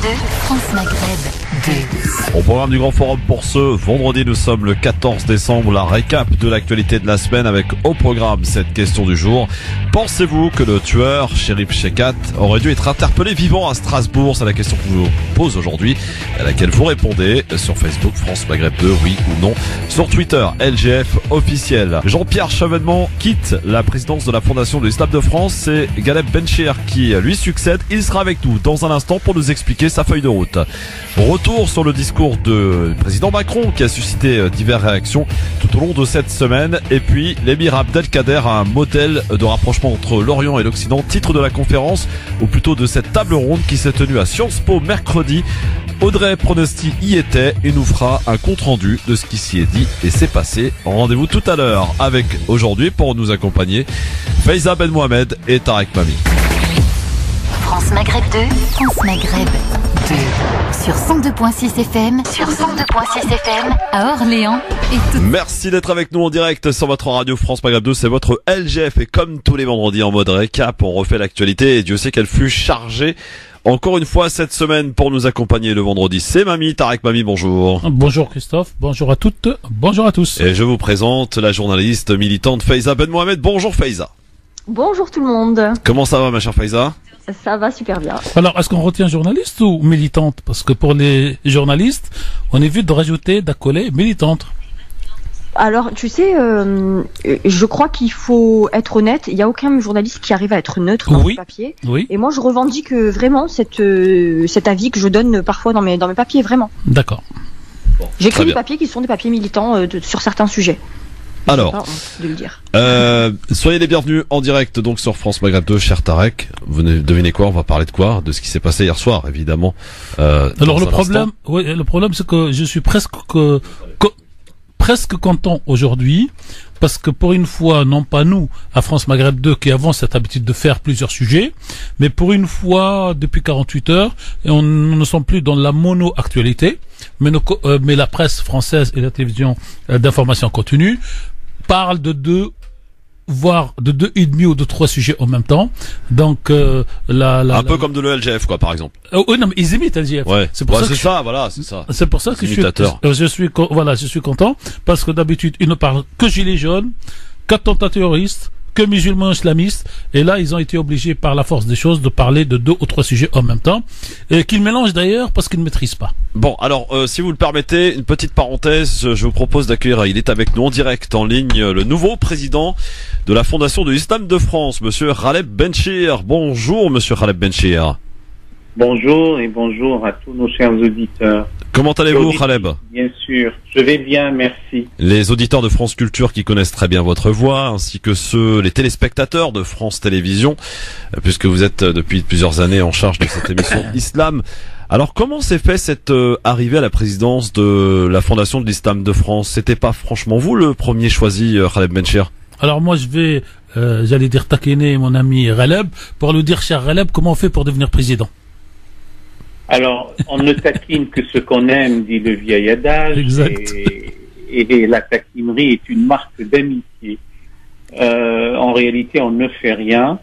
2, France Maghreb 2. Au programme du Grand Forum pour ce vendredi, nous sommes le 14 décembre, la récap de l'actualité de la semaine avec au programme cette question du jour. Pensez-vous que le tueur, Cherif Chekhat, aurait dû être interpellé vivant à Strasbourg? C'est la question que je vous pose aujourd'hui, à laquelle vous répondez sur Facebook, France Maghreb 2, oui ou non. Sur Twitter, LGF officiel. Jean-Pierre Chevènement quitte la présidence de la Fondation de l'Islam de France. C'est Ghaleb Benchir qui lui succède. Il sera avec nous dans un instant pour nous expliquer sa feuille de route. Retour sur le discours du président Macron qui a suscité diverses réactions tout au long de cette semaine. Et puis l'émir Abdelkader, un modèle de rapprochement entre l'Orient et l'Occident, titre de la conférence, ou plutôt de cette table ronde qui s'est tenue à Sciences Po mercredi. Audrey Pronosti y était et nous fera un compte-rendu de ce qui s'y est dit et s'est passé. Rendez-vous tout à l'heure avec aujourd'hui pour nous accompagner Faiza Ben Mohamed et Tarek Mami. France Maghreb 2, France Maghreb 2. Sur 102.6 FM, à Orléans et tout. Merci d'être avec nous en direct sur votre radio France Maghreb 2, c'est votre LGF et comme tous les vendredis en mode récap, on refait l'actualité et Dieu sait qu'elle fut chargée. Encore une fois cette semaine pour nous accompagner le vendredi, c'est Mami, Tarek Mami, bonjour. Bonjour Christophe, bonjour à toutes, bonjour à tous. Et je vous présente la journaliste militante Faiza Ben Mohamed, bonjour Faiza. Bonjour tout le monde. Comment ça va ma chère Faiza? Ça va super bien. Alors, est-ce qu'on retient journaliste ou militante? Parce que pour les journalistes, on évite de rajouter, d'accoler militante. Alors, tu sais, je crois qu'il faut être honnête. Il n'y a aucun journaliste qui arrive à être neutre dans le papier. Oui. Et moi, je revendique vraiment cet avis que je donne parfois dans mes papiers, vraiment. D'accord. J'écris des papiers qui sont des papiers militants sur certains sujets. Alors, pas honte de le dire. Soyez les bienvenus en direct donc sur France Maghreb 2, cher Tarek. Vous devinez quoi? On va parler de quoi? De ce qui s'est passé hier soir, évidemment. Alors le problème, c'est que je suis presque content aujourd'hui, parce que pour une fois, non pas nous, à France Maghreb 2, qui avons cette habitude de faire plusieurs sujets, mais pour une fois, depuis 48 heures, nous ne sommes plus dans la mono-actualité, mais la presse française et la télévision d'information continue parlent de deux et demi ou de trois sujets en même temps. Donc un peu comme de l'ELGF quoi, par exemple. Oui, non, mais ils imitent LGF. Ouais. C'est pour ça que c'est pour ça que je suis content, parce que d'habitude ils ne parlent que gilets jaunes, qu'attentats terroristes, que musulmans islamistes, et là ils ont été obligés par la force des choses de parler de deux ou trois sujets en même temps, et qu'ils mélangent d'ailleurs parce qu'ils ne maîtrisent pas. Bon, alors si vous le permettez, une petite parenthèse, je vous propose d'accueillir, il est avec nous en direct en ligne, le nouveau président de la Fondation de l'Islam de France, monsieur Ghaleb Benchir. Bonjour monsieur Ghaleb Benchir. Bonjour et bonjour à tous nos chers auditeurs. Comment allez-vous, Ghaleb? Bien sûr, je vais bien, merci. Les auditeurs de France Culture qui connaissent très bien votre voix, ainsi que les téléspectateurs de France Télévisions, puisque vous êtes depuis plusieurs années en charge de cette émission Islam. Alors, comment s'est fait cette arrivée à la présidence de la Fondation de l'Islam de France? C'était pas franchement vous le premier choisi, Ghaleb Benchir? Alors moi, je vais, j'allais dire taquiner mon ami Ghaleb, pour lui dire, cher Ghaleb, comment on fait pour devenir président? Alors, on ne taquine que ce qu'on aime, dit le vieil adage. Exact. Et la taquinerie est une marque d'amitié. En réalité, on ne fait rien.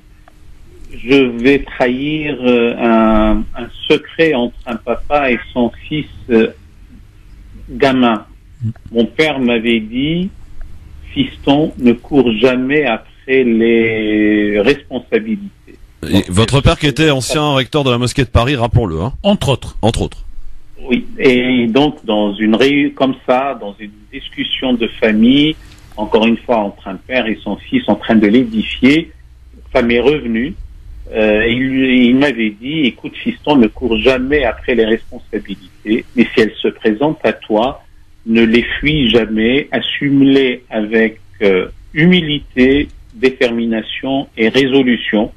Je vais trahir un secret entre un papa et son fils gamin. Mon père m'avait dit, fiston, ne cours jamais après les responsabilités. Et votre père qui était ancien recteur de la mosquée de Paris, rappelons-le, hein. Entre autres. Oui, et donc dans une réunion comme ça, dans une discussion de famille, encore une fois entre un père et son fils en train de l'édifier, ça m'est revenu. Il m'avait dit, écoute fiston, ne cours jamais après les responsabilités, mais si elles se présentent à toi, ne les fuis jamais, assume-les avec humilité, détermination et résolution.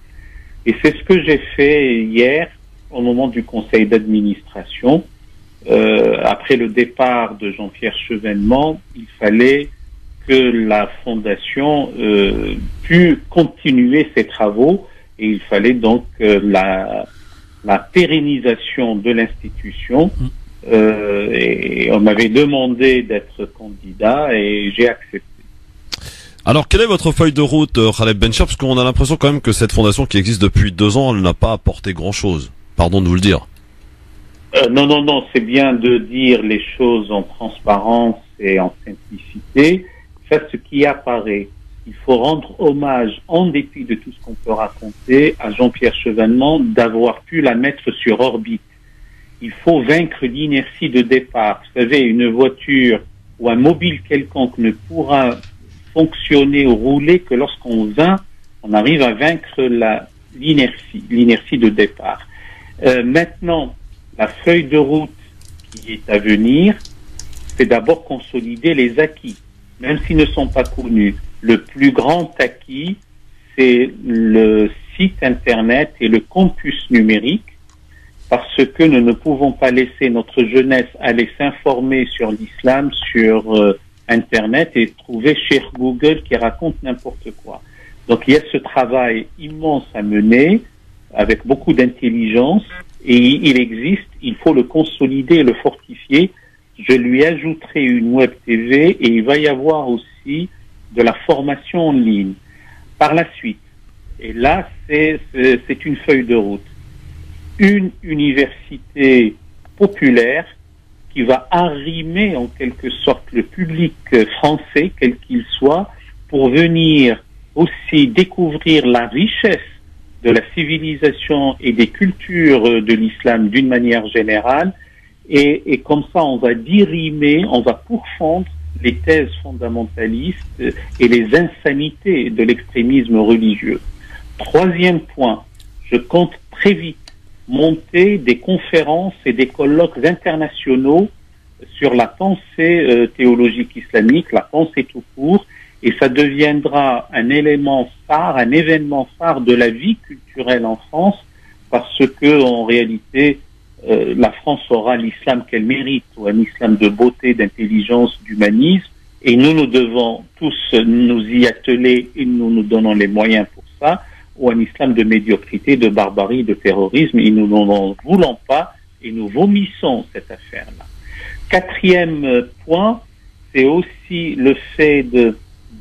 Et c'est ce que j'ai fait hier au moment du conseil d'administration. Après le départ de Jean-Pierre Chevènement, il fallait que la Fondation pût continuer ses travaux et il fallait donc la pérennisation de l'institution. Et on m'avait demandé d'être candidat et j'ai accepté. Alors, quelle est votre feuille de route, Ghaleb Benchir? Parce qu'on a l'impression quand même que cette fondation qui existe depuis 2 ans, elle n'a pas apporté grand-chose. Pardon de vous le dire. Non, c'est bien de dire les choses en transparence et en simplicité. Faire ce qui apparaît. Il faut rendre hommage, en dépit de tout ce qu'on peut raconter, à Jean-Pierre Chevènement d'avoir pu la mettre sur orbite. Il faut vaincre l'inertie de départ. Vous savez, une voiture ou un mobile quelconque ne pourra fonctionner ou rouler que lorsqu'on arrive à vaincre l'inertie de départ. Maintenant, la feuille de route qui est à venir, c'est d'abord consolider les acquis, même s'ils ne sont pas connus. Le plus grand acquis, c'est le site Internet et le campus numérique, parce que nous ne pouvons pas laisser notre jeunesse aller s'informer sur l'islam, sur Internet et trouver Cheikh Google qui raconte n'importe quoi. Donc il y a ce travail immense à mener, avec beaucoup d'intelligence, et il existe, il faut le consolider et le fortifier. Je lui ajouterai une web TV et il va y avoir aussi de la formation en ligne. Par la suite, et là c'est une feuille de route, une université populaire qui va arrimer en quelque sorte le public français, quel qu'il soit, pour venir aussi découvrir la richesse de la civilisation et des cultures de l'islam d'une manière générale, et comme ça on va dirimer, on va pourfendre les thèses fondamentalistes et les insanités de l'extrémisme religieux. Troisième point, je compte très vite monter des conférences et des colloques internationaux sur la pensée théologique islamique, la pensée tout court, et ça deviendra un élément phare, un événement phare de la vie culturelle en France, parce que en réalité, la France aura l'islam qu'elle mérite, ou un islam de beauté, d'intelligence, d'humanisme, et nous devons tous nous y atteler et nous donnons les moyens pour ça, ou un islam de médiocrité, de barbarie, de terrorisme, et nous n'en voulons pas, et nous vomissons cette affaire-là. Quatrième point, c'est aussi le fait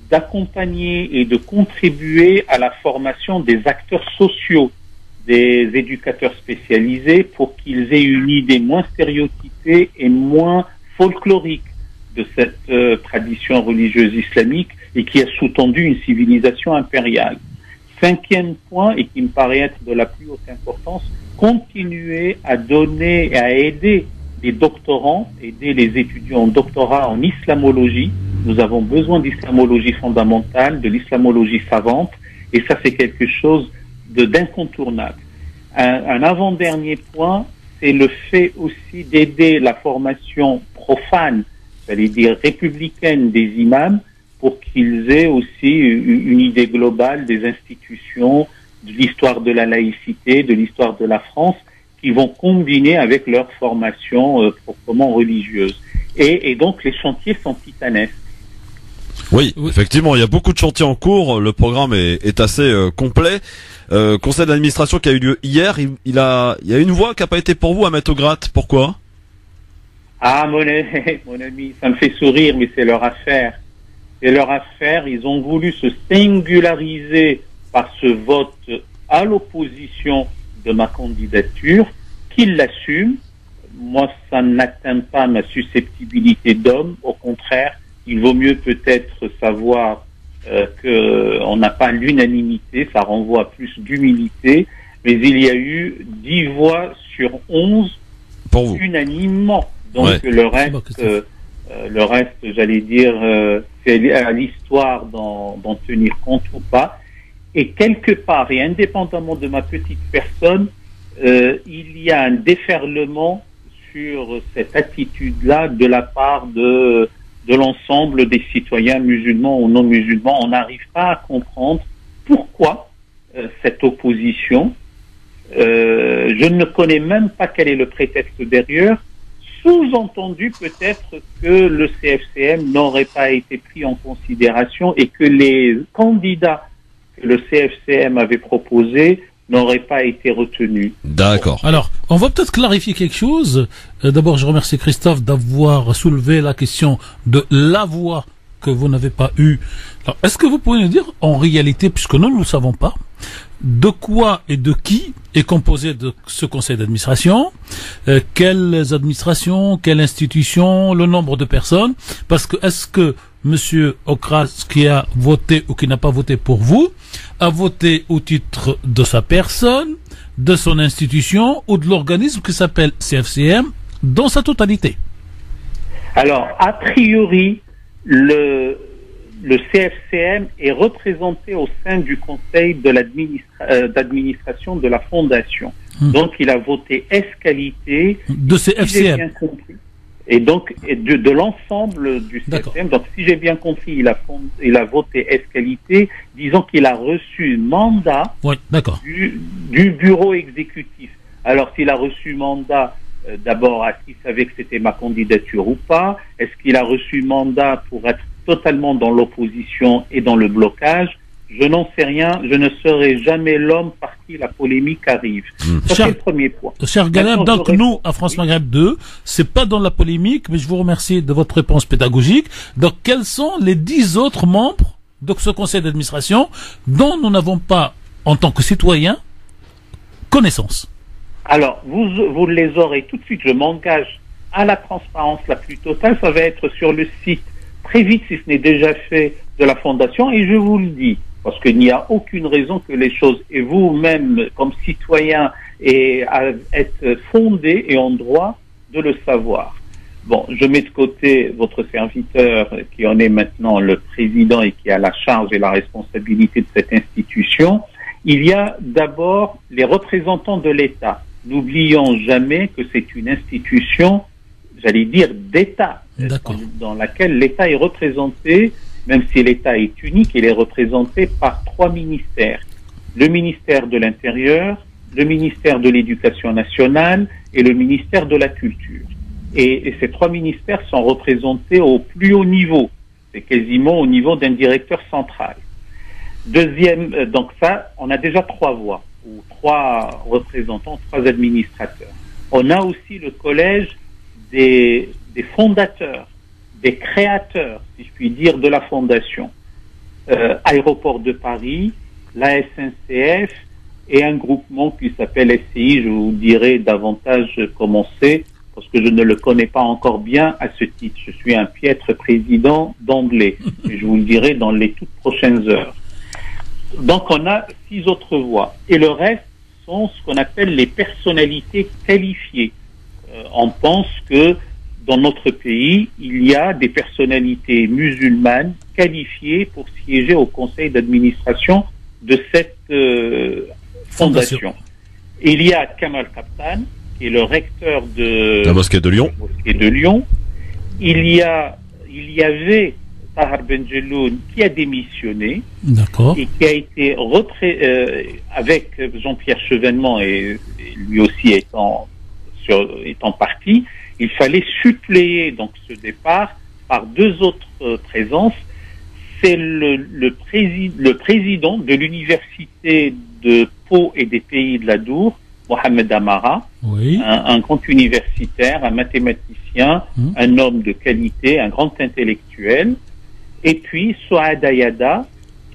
d'accompagner et de contribuer à la formation des acteurs sociaux, des éducateurs spécialisés, pour qu'ils aient une idée moins stéréotypée et moins folklorique de cette tradition religieuse islamique et qui a sous-tendu une civilisation impériale. Cinquième point, et qui me paraît être de la plus haute importance, continuer à donner et à aider les doctorants, aider les étudiants en doctorat en islamologie. Nous avons besoin d'islamologie fondamentale, de l'islamologie savante, et ça c'est quelque chose d'incontournable. Un avant-dernier point, c'est le fait aussi d'aider la formation profane, j'allais dire républicaine des imams, pour qu'ils aient aussi une idée globale des institutions, de l'histoire de la laïcité, de l'histoire de la France, qui vont combiner avec leur formation proprement religieuse. Et donc les chantiers sont titanesques. Oui, effectivement, il y a beaucoup de chantiers en cours. Le programme est assez complet. Conseil d'administration qui a eu lieu hier, il y a une voix qui n'a pas été pour vous à mettre au gratte. Pourquoi? Ah, mon ami, ça me fait sourire, mais c'est leur affaire. C'est leur affaire. Ils ont voulu se singulariser par ce vote à l'opposition de ma candidature, qu'ils l'assument. Moi, ça n'atteint pas ma susceptibilité d'homme. Au contraire, il vaut mieux peut-être savoir qu'on n'a pas l'unanimité, ça renvoie à plus d'humilité, mais il y a eu 10 voix sur 11 pour vous, unanimement. Donc ouais. Le reste, j'allais dire, c'est à l'histoire d'en tenir compte ou pas. Et quelque part, et indépendamment de ma petite personne, il y a un déferlement sur cette attitude-là de la part de l'ensemble des citoyens musulmans ou non musulmans. On n'arrive pas à comprendre pourquoi cette opposition. Je ne connais même pas quel est le prétexte derrière. Sous-entendu peut-être que le CFCM n'aurait pas été pris en considération et que les candidats que le CFCM avait proposés n'auraient pas été retenus. D'accord. Alors, on va peut-être clarifier quelque chose. D'abord, je remercie Christophe d'avoir soulevé la question de la voix que vous n'avez pas eue. Alors, est-ce que vous pouvez nous dire, en réalité, puisque nous ne le savons pas, De quoi et de qui est composé de ce conseil d'administration? Quelles administrations, quelles institutions, le nombre de personnes? Parce que est-ce que Monsieur Okras, qui a voté ou qui n'a pas voté pour vous, a voté au titre de sa personne, de son institution ou de l'organisme qui s'appelle CFCM dans sa totalité? Alors, a priori, le CFCM est représenté au sein du conseil de d'administration de la fondation. Donc, il a voté ès-qualité de CFCM. Et donc, de l'ensemble du CFCM. Donc, si j'ai bien compris, il a voté ès-qualité, disons qu'il a reçu mandat du bureau exécutif. Alors, s'il a reçu mandat, d'abord, est-ce qu'il savait que c'était ma candidature ou pas? Est-ce qu'il a reçu mandat pour être totalement dans l'opposition et dans le blocage? Je n'en sais rien, je ne serai jamais l'homme par qui la polémique arrive. Ça, c'est le premier point. Cher Galeb, donc nous, à France Maghreb 2, c'est pas dans la polémique, mais je vous remercie de votre réponse pédagogique. Donc, quels sont les 10 autres membres de ce conseil d'administration dont nous n'avons pas, en tant que citoyens, connaissance? Alors, vous les aurez tout de suite, je m'engage à la transparence la plus totale, ça va être sur le site très vite, si ce n'est déjà fait, de la Fondation, et je vous le dis, parce qu'il n'y a aucune raison que les choses, et vous-même, comme citoyen, êtes fondé et en droit de le savoir. Bon, je mets de côté votre serviteur, qui en est maintenant le président et qui a la charge et la responsabilité de cette institution. Il y a d'abord les représentants de l'État. N'oublions jamais que c'est une institution, j'allais dire, d'État, dans laquelle l'État est représenté, même si l'État est unique, il est représenté par 3 ministères. Le ministère de l'Intérieur, le ministère de l'Éducation nationale et le ministère de la Culture. Et ces 3 ministères sont représentés au plus haut niveau. C'est quasiment au niveau d'un directeur central. Deuxième, donc ça, on a déjà 3 voix, ou 3 représentants, 3 administrateurs. On a aussi le collège des fondateurs, des créateurs, si je puis dire, de la Fondation. Aéroport de Paris, la SNCF et un groupement qui s'appelle SCI, je vous dirai davantage comment c'est, parce que je ne le connais pas encore bien à ce titre. Je suis un piètre président d'emblée, et je vous le dirai dans les toutes prochaines heures. Donc on a 6 autres voix, et le reste sont ce qu'on appelle les personnalités qualifiées. On pense que dans notre pays, il y a des personnalités musulmanes qualifiées pour siéger au conseil d'administration de cette fondation. Il y a Kamal Kaptan, qui est le recteur de la mosquée de Lyon. Il y avait Tahar Benjeloun qui a démissionné et qui a été avec Jean-Pierre Chevènement et lui aussi étant parti. Il fallait suppléer donc ce départ par 2 autres présences. C'est le président de l'université de Pau et des Pays de la Dour, Mohamed Amara, un grand universitaire, un mathématicien, un homme de qualité, un grand intellectuel. Et puis Souad Ayada,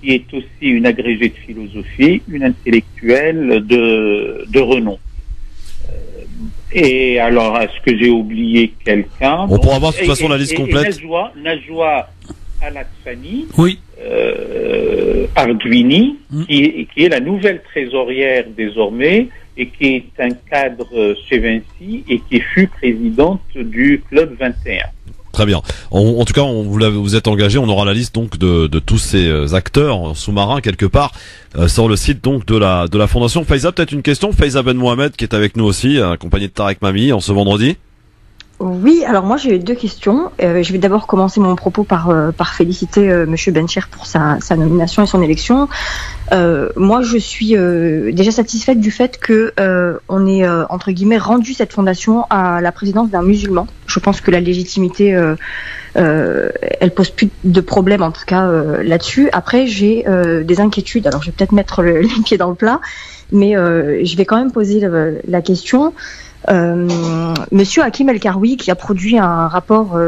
qui est aussi une agrégée de philosophie, une intellectuelle de renom. Et alors, est-ce que j'ai oublié quelqu'un? On pourra voir de toute façon la liste complète. Najwa Al-Atsani, Arduini, qui est la nouvelle trésorière désormais et qui est un cadre chez Vinci et qui fut présidente du Club 21. Très bien. En tout cas, vous êtes engagé. On aura la liste donc de tous ces acteurs sous-marins quelque part sur le site donc de la fondation. Faiza, peut-être une question. Faiza Ben Mohamed qui est avec nous aussi, accompagné de Tarek Mami en ce vendredi. Oui, alors moi j'ai 2 questions. Je vais d'abord commencer mon propos par féliciter Monsieur Bencher pour sa nomination et son élection. Moi je suis déjà satisfaite du fait que on ait entre guillemets rendu cette fondation à la présidence d'un musulman. Je pense que la légitimité elle pose plus de problème en tout cas là-dessus. Après j'ai des inquiétudes. Alors je vais peut-être mettre les pieds dans le plat, mais je vais quand même poser la question. Monsieur Hakim El-Karoui, qui a produit un rapport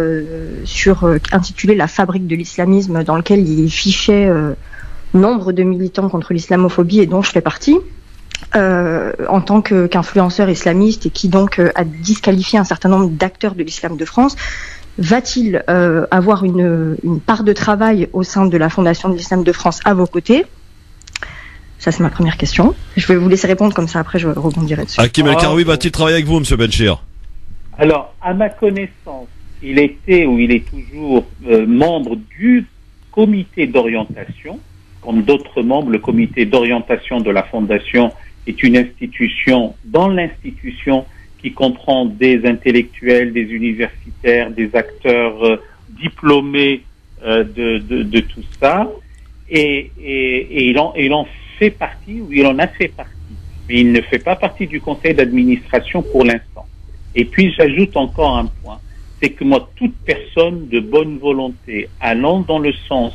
intitulé La fabrique de l'islamisme, dans lequel il fichait nombre de militants contre l'islamophobie et dont je fais partie, en tant qu'influenceur islamiste et qui donc a disqualifié un certain nombre d'acteurs de l'islam de France, va-t-il avoir une part de travail au sein de la Fondation de l'Islam de France à vos côtés? Ça, c'est ma première question. Je vais vous laisser répondre, comme ça après je rebondirai dessus. Hakim El Karoui va-t-il travailler avec vous, Monsieur Benchir? Alors, à ma connaissance, il était ou il est toujours membre du comité d'orientation. Comme d'autres membres, le comité d'orientation de la Fondation est une institution dans l'institution qui comprend des intellectuels, des universitaires, des acteurs diplômés de tout ça. Et il en fait partie, ou il en a fait partie. Mais il ne fait pas partie du conseil d'administration pour l'instant. Et puis j'ajoute encore un point, c'est que moi, toute personne de bonne volonté allant dans le sens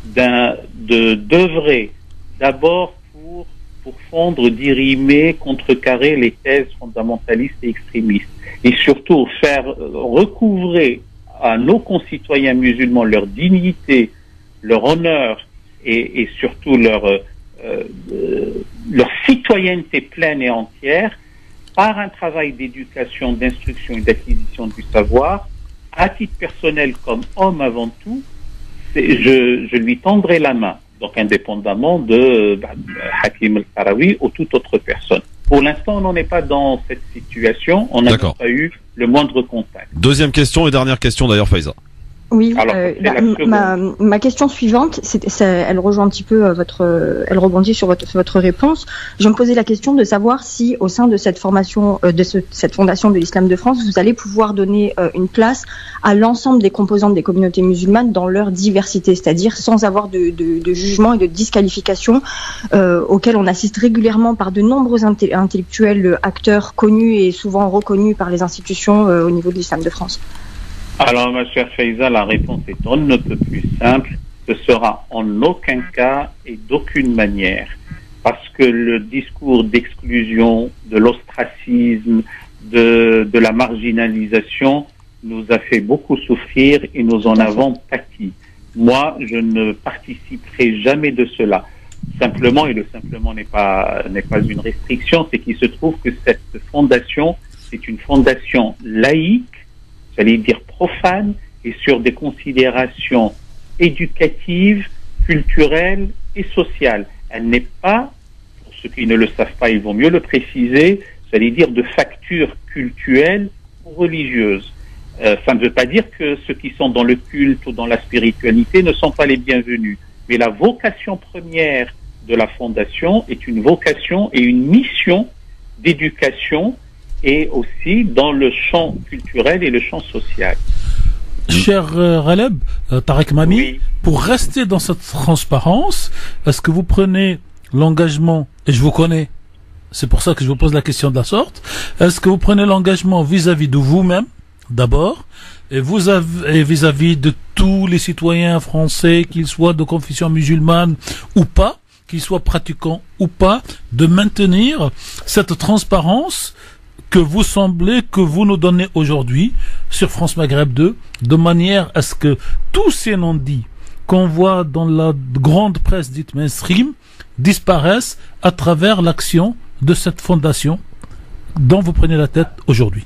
d'œuvrer d'abord pour fondre, dirimer, contrecarrer les thèses fondamentalistes et extrémistes, et surtout faire recouvrer à nos concitoyens musulmans leur dignité, leur honneur et surtout leur citoyenneté pleine et entière, par un travail d'éducation, d'instruction et d'acquisition du savoir, à titre personnel comme homme avant tout, je lui tendrai la main, donc indépendamment de Hakim El Karoui ou toute autre personne. Pour l'instant, on n'en est pas dans cette situation, on n'a pas eu le moindre contact. Deuxième question et dernière question d'ailleurs, Faiza. Oui, alors, ma question suivante, elle rejoint un petit peu elle rebondit sur votre réponse. Je me posais la question de savoir si, au sein de cette formation, cette fondation de l'Islam de France, vous allez pouvoir donner une place à l'ensemble des composantes des communautés musulmanes dans leur diversité, c'est-à-dire sans avoir de jugement et de disqualification auxquels on assiste régulièrement par de nombreux intellectuels, acteurs connus et souvent reconnus par les institutions au niveau de l'Islam de France. Alors, ma chère Faiza, la réponse est on ne peut plus simple. Ce sera en aucun cas et d'aucune manière. Parce que le discours d'exclusion, de l'ostracisme, de la marginalisation nous a fait beaucoup souffrir et nous en avons pâti. Moi, je ne participerai jamais de cela. Simplement, et le simplement n'est pas une restriction, c'est qu'il se trouve que cette fondation, c'est une fondation laïque, j'allais dire profane, et sur des considérations éducatives, culturelles et sociales. Elle n'est pas, pour ceux qui ne le savent pas, il vaut mieux le préciser, j'allais dire de facture cultuelle ou religieuse. Ça ne veut pas dire que ceux qui sont dans le culte ou dans la spiritualité ne sont pas les bienvenus. Mais la vocation première de la Fondation est une vocation et une mission d'éducation et aussi dans le champ culturel et le champ social. Cher Raleb, Tarek Mami, oui. Pour rester dans cette transparence, est-ce que vous prenez l'engagement, et je vous connais, c'est pour ça que je vous pose la question de la sorte, est-ce que vous prenez l'engagement vis-à-vis de vous-même, d'abord, et vis-à-vis de tous les citoyens français, qu'ils soient de confession musulmane ou pas, qu'ils soient pratiquants ou pas, de maintenir cette transparence que vous nous donnez aujourd'hui sur France Maghreb 2, de manière à ce que tous ces non-dits qu'on voit dans la grande presse dite mainstream disparaissent à travers l'action de cette fondation dont vous prenez la tête aujourd'hui.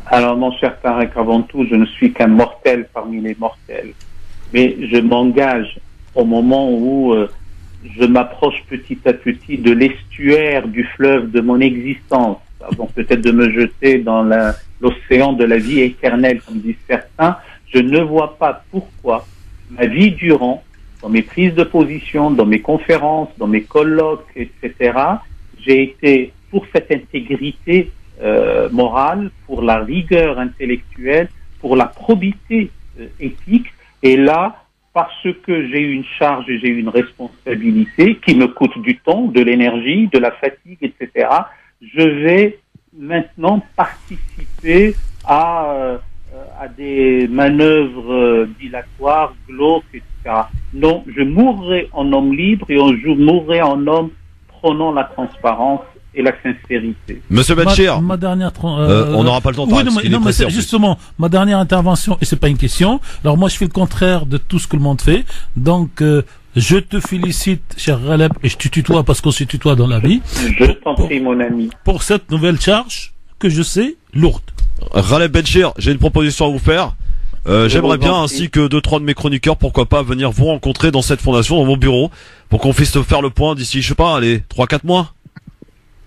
Alors, mon cher Tarek, avant tout, je ne suis qu'un mortel parmi les mortels. Mais je m'engage au moment où je m'approche petit à petit de l'estuaire du fleuve de mon existence, avant peut-être de me jeter dans l'océan de la vie éternelle, comme disent certains. Je ne vois pas pourquoi, ma vie durant, dans mes prises de position, dans mes conférences, dans mes colloques, etc., j'ai été pour cette intégrité morale, pour la rigueur intellectuelle, pour la probité éthique. Et là, parce que j'ai une charge et j'ai une responsabilité qui me coûte du temps, de l'énergie, de la fatigue, etc., je vais maintenant participer à des manœuvres dilatoires, glauques, etc. Non, je mourrai en homme libre et je mourrai en homme prônant la transparence et la sincérité. Monsieur Benchir, ma dernière on n'aura pas le temps de parler. Oui, mais c'est justement ma dernière intervention, et c'est pas une question. Alors moi, je fais le contraire de tout ce que le monde fait. Donc, Je te félicite, cher Ghaleb, et je te tutoie parce qu'on se tutoie dans la vie. Je t'en prie, mon ami. Pour cette nouvelle charge que je sais lourde. Ghaleb Benchir, j'ai une proposition à vous faire. J'aimerais bien, ainsi que 2-3 de mes chroniqueurs, pourquoi pas venir vous rencontrer dans cette fondation, dans mon bureau, pour qu'on puisse faire le point d'ici, je sais pas, allez, 3-4 mois.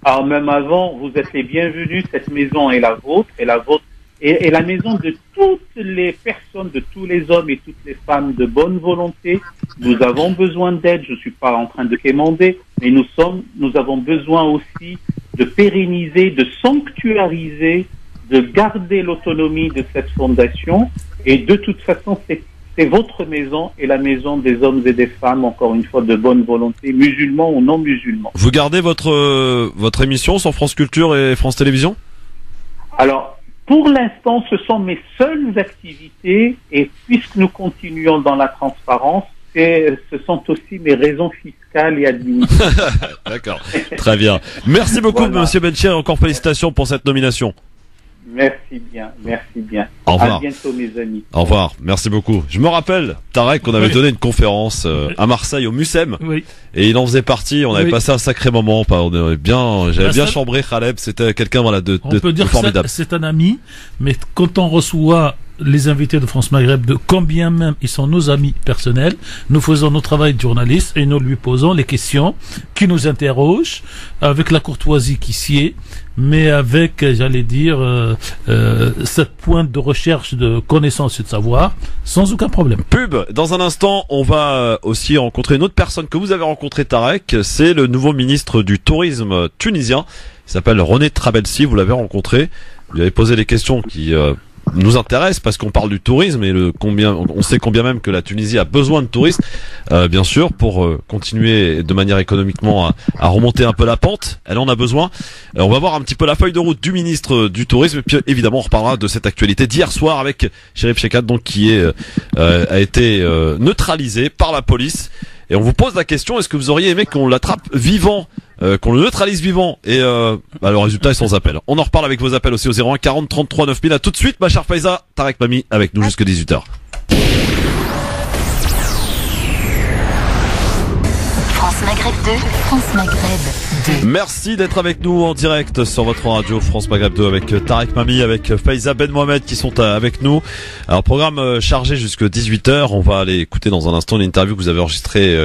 Alors même avant, vous êtes les bienvenus. Cette maison est la vôtre, et la maison de toutes les personnes, de tous les hommes et toutes les femmes de bonne volonté. Nous avons besoin d'aide. Je suis pas en train de quémander, mais nous avons besoin aussi de pérenniser, de sanctuariser, de garder l'autonomie de cette fondation. Et de toute façon, c'est votre maison et la maison des hommes et des femmes, encore une fois, de bonne volonté, musulmans ou non musulmans. Vous gardez votre émission sur France Culture et France Télévisions? Alors, pour l'instant, ce sont mes seules activités, et puisque nous continuons dans la transparence, ce sont aussi mes raisons fiscales et administratives. D'accord, très bien. Merci beaucoup, Voilà. Monsieur Benchir, et encore félicitations pour cette nomination. Merci bien, merci bien. Au revoir. À bientôt, mes amis. Au revoir, merci beaucoup. Je me rappelle, Tarek, qu'on avait donné une conférence à Marseille, au Mucem, Oui. et il en faisait partie. On avait Oui. passé un sacré moment. J'avais bien ça- chambré Khaleb. C'était quelqu'un, voilà, de On peut dire que formidable. c'est un ami, mais quand on reçoit les invités de France Maghreb, de combien même ils sont nos amis personnels, nous faisons notre travail de journaliste et nous lui posons les questions qui nous interrogent avec la courtoisie qui s'y est, mais avec, j'allais dire, cette pointe de recherche de connaissance et de savoir, sans aucun problème. Pub. Dans un instant, on va aussi rencontrer une autre personne que vous avez rencontrée, Tarek. C'est le nouveau ministre du Tourisme tunisien. Il s'appelle René Trabelsi. Vous l'avez rencontré. Vous lui avez posé les questions qui nous intéressent parce qu'on parle du tourisme et on sait combien même que la Tunisie a besoin de touristes, bien sûr, pour continuer de manière économiquement à remonter un peu la pente. Elle en a besoin. On va voir un petit peu la feuille de route du ministre du Tourisme et puis évidemment on reparlera de cette actualité d'hier soir avec Cherif Shekat, donc qui a été neutralisé par la police. Et on vous pose la question, est-ce que vous auriez aimé qu'on l'attrape vivant, qu'on le neutralise vivant? Et le résultat est sans appel. On en reparle avec vos appels aussi au 01 40 33 9000. À tout de suite, ma chère Faiza, Tarek Mami avec nous jusque 18h. France Maghreb 2, France Maghreb 2. Merci d'être avec nous en direct sur votre radio France Maghreb 2 avec Tarek Mami, avec Faiza Ben Mohamed qui sont avec nous. Alors programme chargé jusque 18h. On va aller écouter dans un instant l'interview que vous avez enregistrée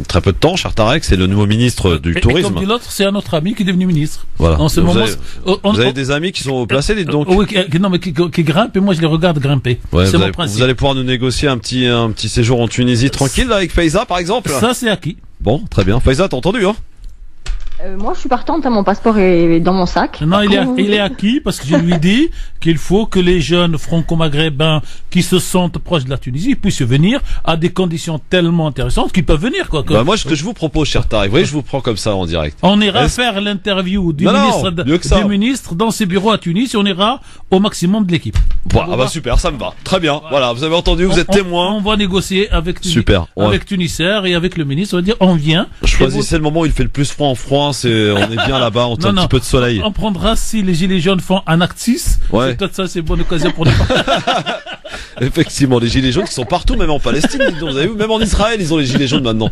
très peu de temps, cher Tarek. C'est le nouveau ministre du Et Tourisme. comme dit l'autre, c'est un autre ami qui est devenu ministre. Voilà. En ce Vous moment, avez, avez des amis qui sont placés, dites donc. Oui, non, mais qui grimpent et moi je les regarde grimper. Ouais, c'est mon principe. vous allez pouvoir nous négocier un petit séjour en Tunisie tranquille là, avec Faiza par exemple. Ça, c'est acquis. Bon, très bien. Faiza, t'as entendu, hein? Moi, je suis partante, mon passeport est dans mon sac. Non, Après, vous- il est acquis parce que je lui dis qu'il faut que les jeunes franco-maghrébins qui se sentent proches de la Tunisie puissent venir à des conditions tellement intéressantes qu'ils peuvent venir, quoi. Bah moi, ce que je vous propose, cher Tarek, vous voyez, je vous prends comme ça en direct. On ira Est-ce- faire l'interview du Non, non, ministre, mieux que ça. du ministre dans ses bureaux à Tunis et on ira au maximum de l'équipe. Bon, ah bah super, ça me va. Très bien. Voilà, vous avez entendu, vous êtes témoin. On va négocier avec Super, ouais. avec Tunisair et avec le ministre. On va dire, on vient. Choisissez le moment où il fait le plus froid en France et on est bien là-bas, on a un petit peu de soleil. On prendra si les gilets jaunes font un acte 6. Ouais. C'est peut-être ça, c'est une bonne occasion pour nous. Effectivement, les gilets jaunes qui sont partout, même en Palestine, dites donc, vous avez vu, même en Israël, ils ont les gilets jaunes maintenant.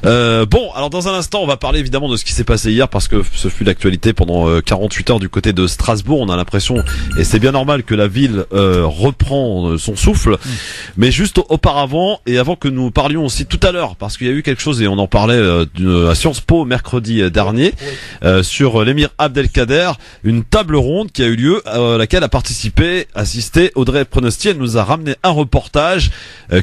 Bon, alors dans un instant, on va parler évidemment de ce qui s'est passé hier parce que ce fut l'actualité pendant 48 heures du côté de Strasbourg. On a l'impression, et c'est bien normal, que la ville reprend son souffle. Mais juste auparavant, et avant que nous parlions aussi tout à l'heure, parce qu'il y a eu quelque chose, et on en parlait à Sciences Po mercredi dernier, sur l'émir Abdelkader, une table ronde qui a eu lieu, à laquelle a assisté Audrey Pronosti. Elle nous a ramené un reportage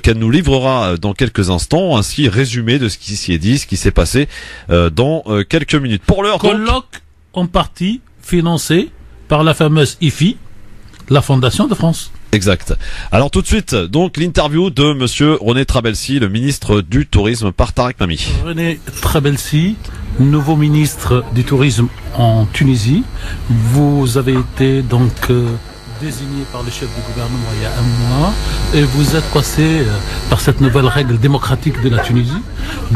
qu'elle nous livrera dans quelques instants, ainsi résumé de ce qui s'y est dit, ce qui s'est passé dans quelques minutes. Pour l'heure, donc, Colloque en partie financé par la fameuse IFI, la Fondation de France. exact. Alors tout de suite, donc l'interview de monsieur René Trabelsi, le ministre du Tourisme, par Tarek Mami. René Trabelsi, nouveau ministre du Tourisme en Tunisie. Vous avez été donc désigné par le chef du gouvernement il y a un mois et vous êtes passé par cette nouvelle règle démocratique de la Tunisie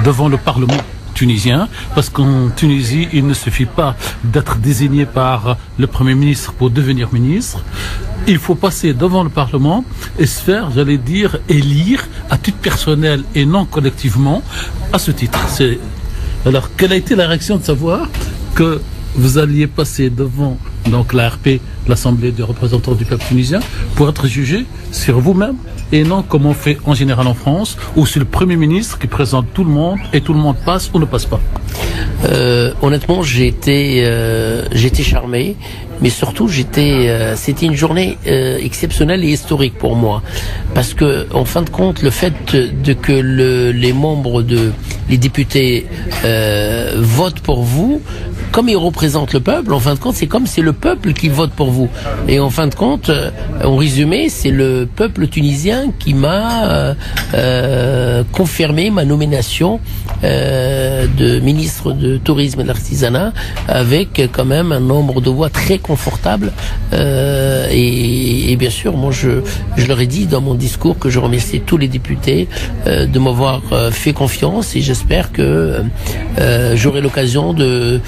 devant le Parlement tunisien, parce qu'en Tunisie, il ne suffit pas d'être désigné par le Premier ministre pour devenir ministre. Il faut passer devant le Parlement et se faire, j'allais dire, élire à titre personnel et non collectivement à ce titre. Alors, quelle a été la réaction de savoir que vous alliez passer devant donc l'ARP, l'Assemblée des représentants du peuple tunisien, pour être jugé sur vous-même et non comme on fait en général en France, où c'est le Premier ministre qui présente tout le monde et tout le monde passe ou ne passe pas? Honnêtement, j'ai été charmé, mais surtout c'était une journée exceptionnelle et historique pour moi, parce que en fin de compte, le fait que les membres les députés votent pour vous, comme ils représentent le peuple, en fin de compte, c'est comme c'est le peuple qui vote pour vous. Et en fin de compte, en résumé, c'est le peuple tunisien qui m'a confirmé ma nomination de ministre de Tourisme et de l'Artisanat, avec quand même un nombre de voix très confortable. Et bien sûr, moi, je leur ai dit dans mon discours que je remerciais tous les députés de m'avoir fait confiance, et j'espère que j'aurai l'occasion de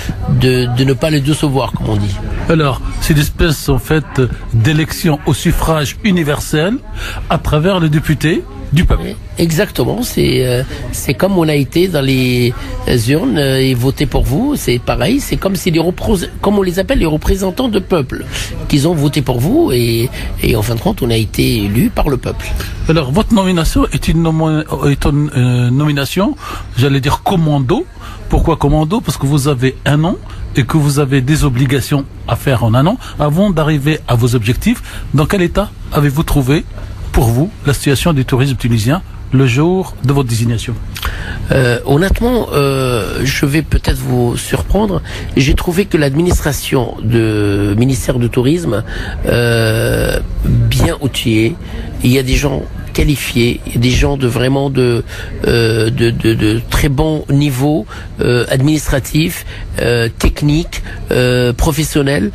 ne pas les décevoir, comme on dit. Alors, c'est une espèce en fait d'élection au suffrage universel à travers les députés du peuple. Exactement, c'est comme on a été dans les urnes et voté pour vous, c'est pareil, c'est comme si comme on les appelle, les représentants de peuple, qu'ils ont voté pour vous, et en fin de compte, on a été élus par le peuple. Alors, votre nomination est une nomination, j'allais dire commando. Pourquoi commando? Parce que vous avez un an et que vous avez des obligations à faire en un an avant d'arriver à vos objectifs. Dans quel état avez-vous trouvé, pour vous, la situation du tourisme tunisien le jour de votre désignation? Honnêtement, je vais peut-être vous surprendre. J'ai trouvé que l'administration du ministère du Tourisme bien outillée. Il y a des gens qualifiés, des gens de vraiment de très bon niveau administratif, technique, professionnel,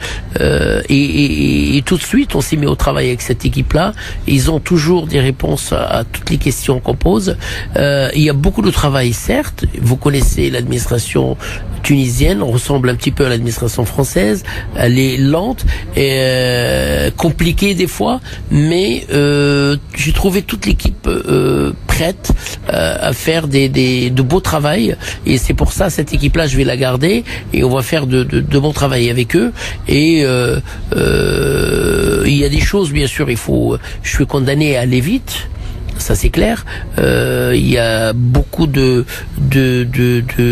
et tout de suite on s'est mis au travail avec cette équipe-là. Ils ont toujours des réponses à toutes les questions qu'on pose. Il y a beaucoup de travail, certes. Vous connaissez l'administration tunisienne, on ressemble un petit peu à l'administration française. Elle est lente et compliquée des fois, mais j'ai trouvé toute l'équipe prête à faire de beaux travail, et c'est pour ça cette équipe-là, je vais la garder et on va faire de bons travail avec eux. Et il y a des choses, bien sûr, je suis condamné à aller vite. Ça c'est clair. Il y a beaucoup de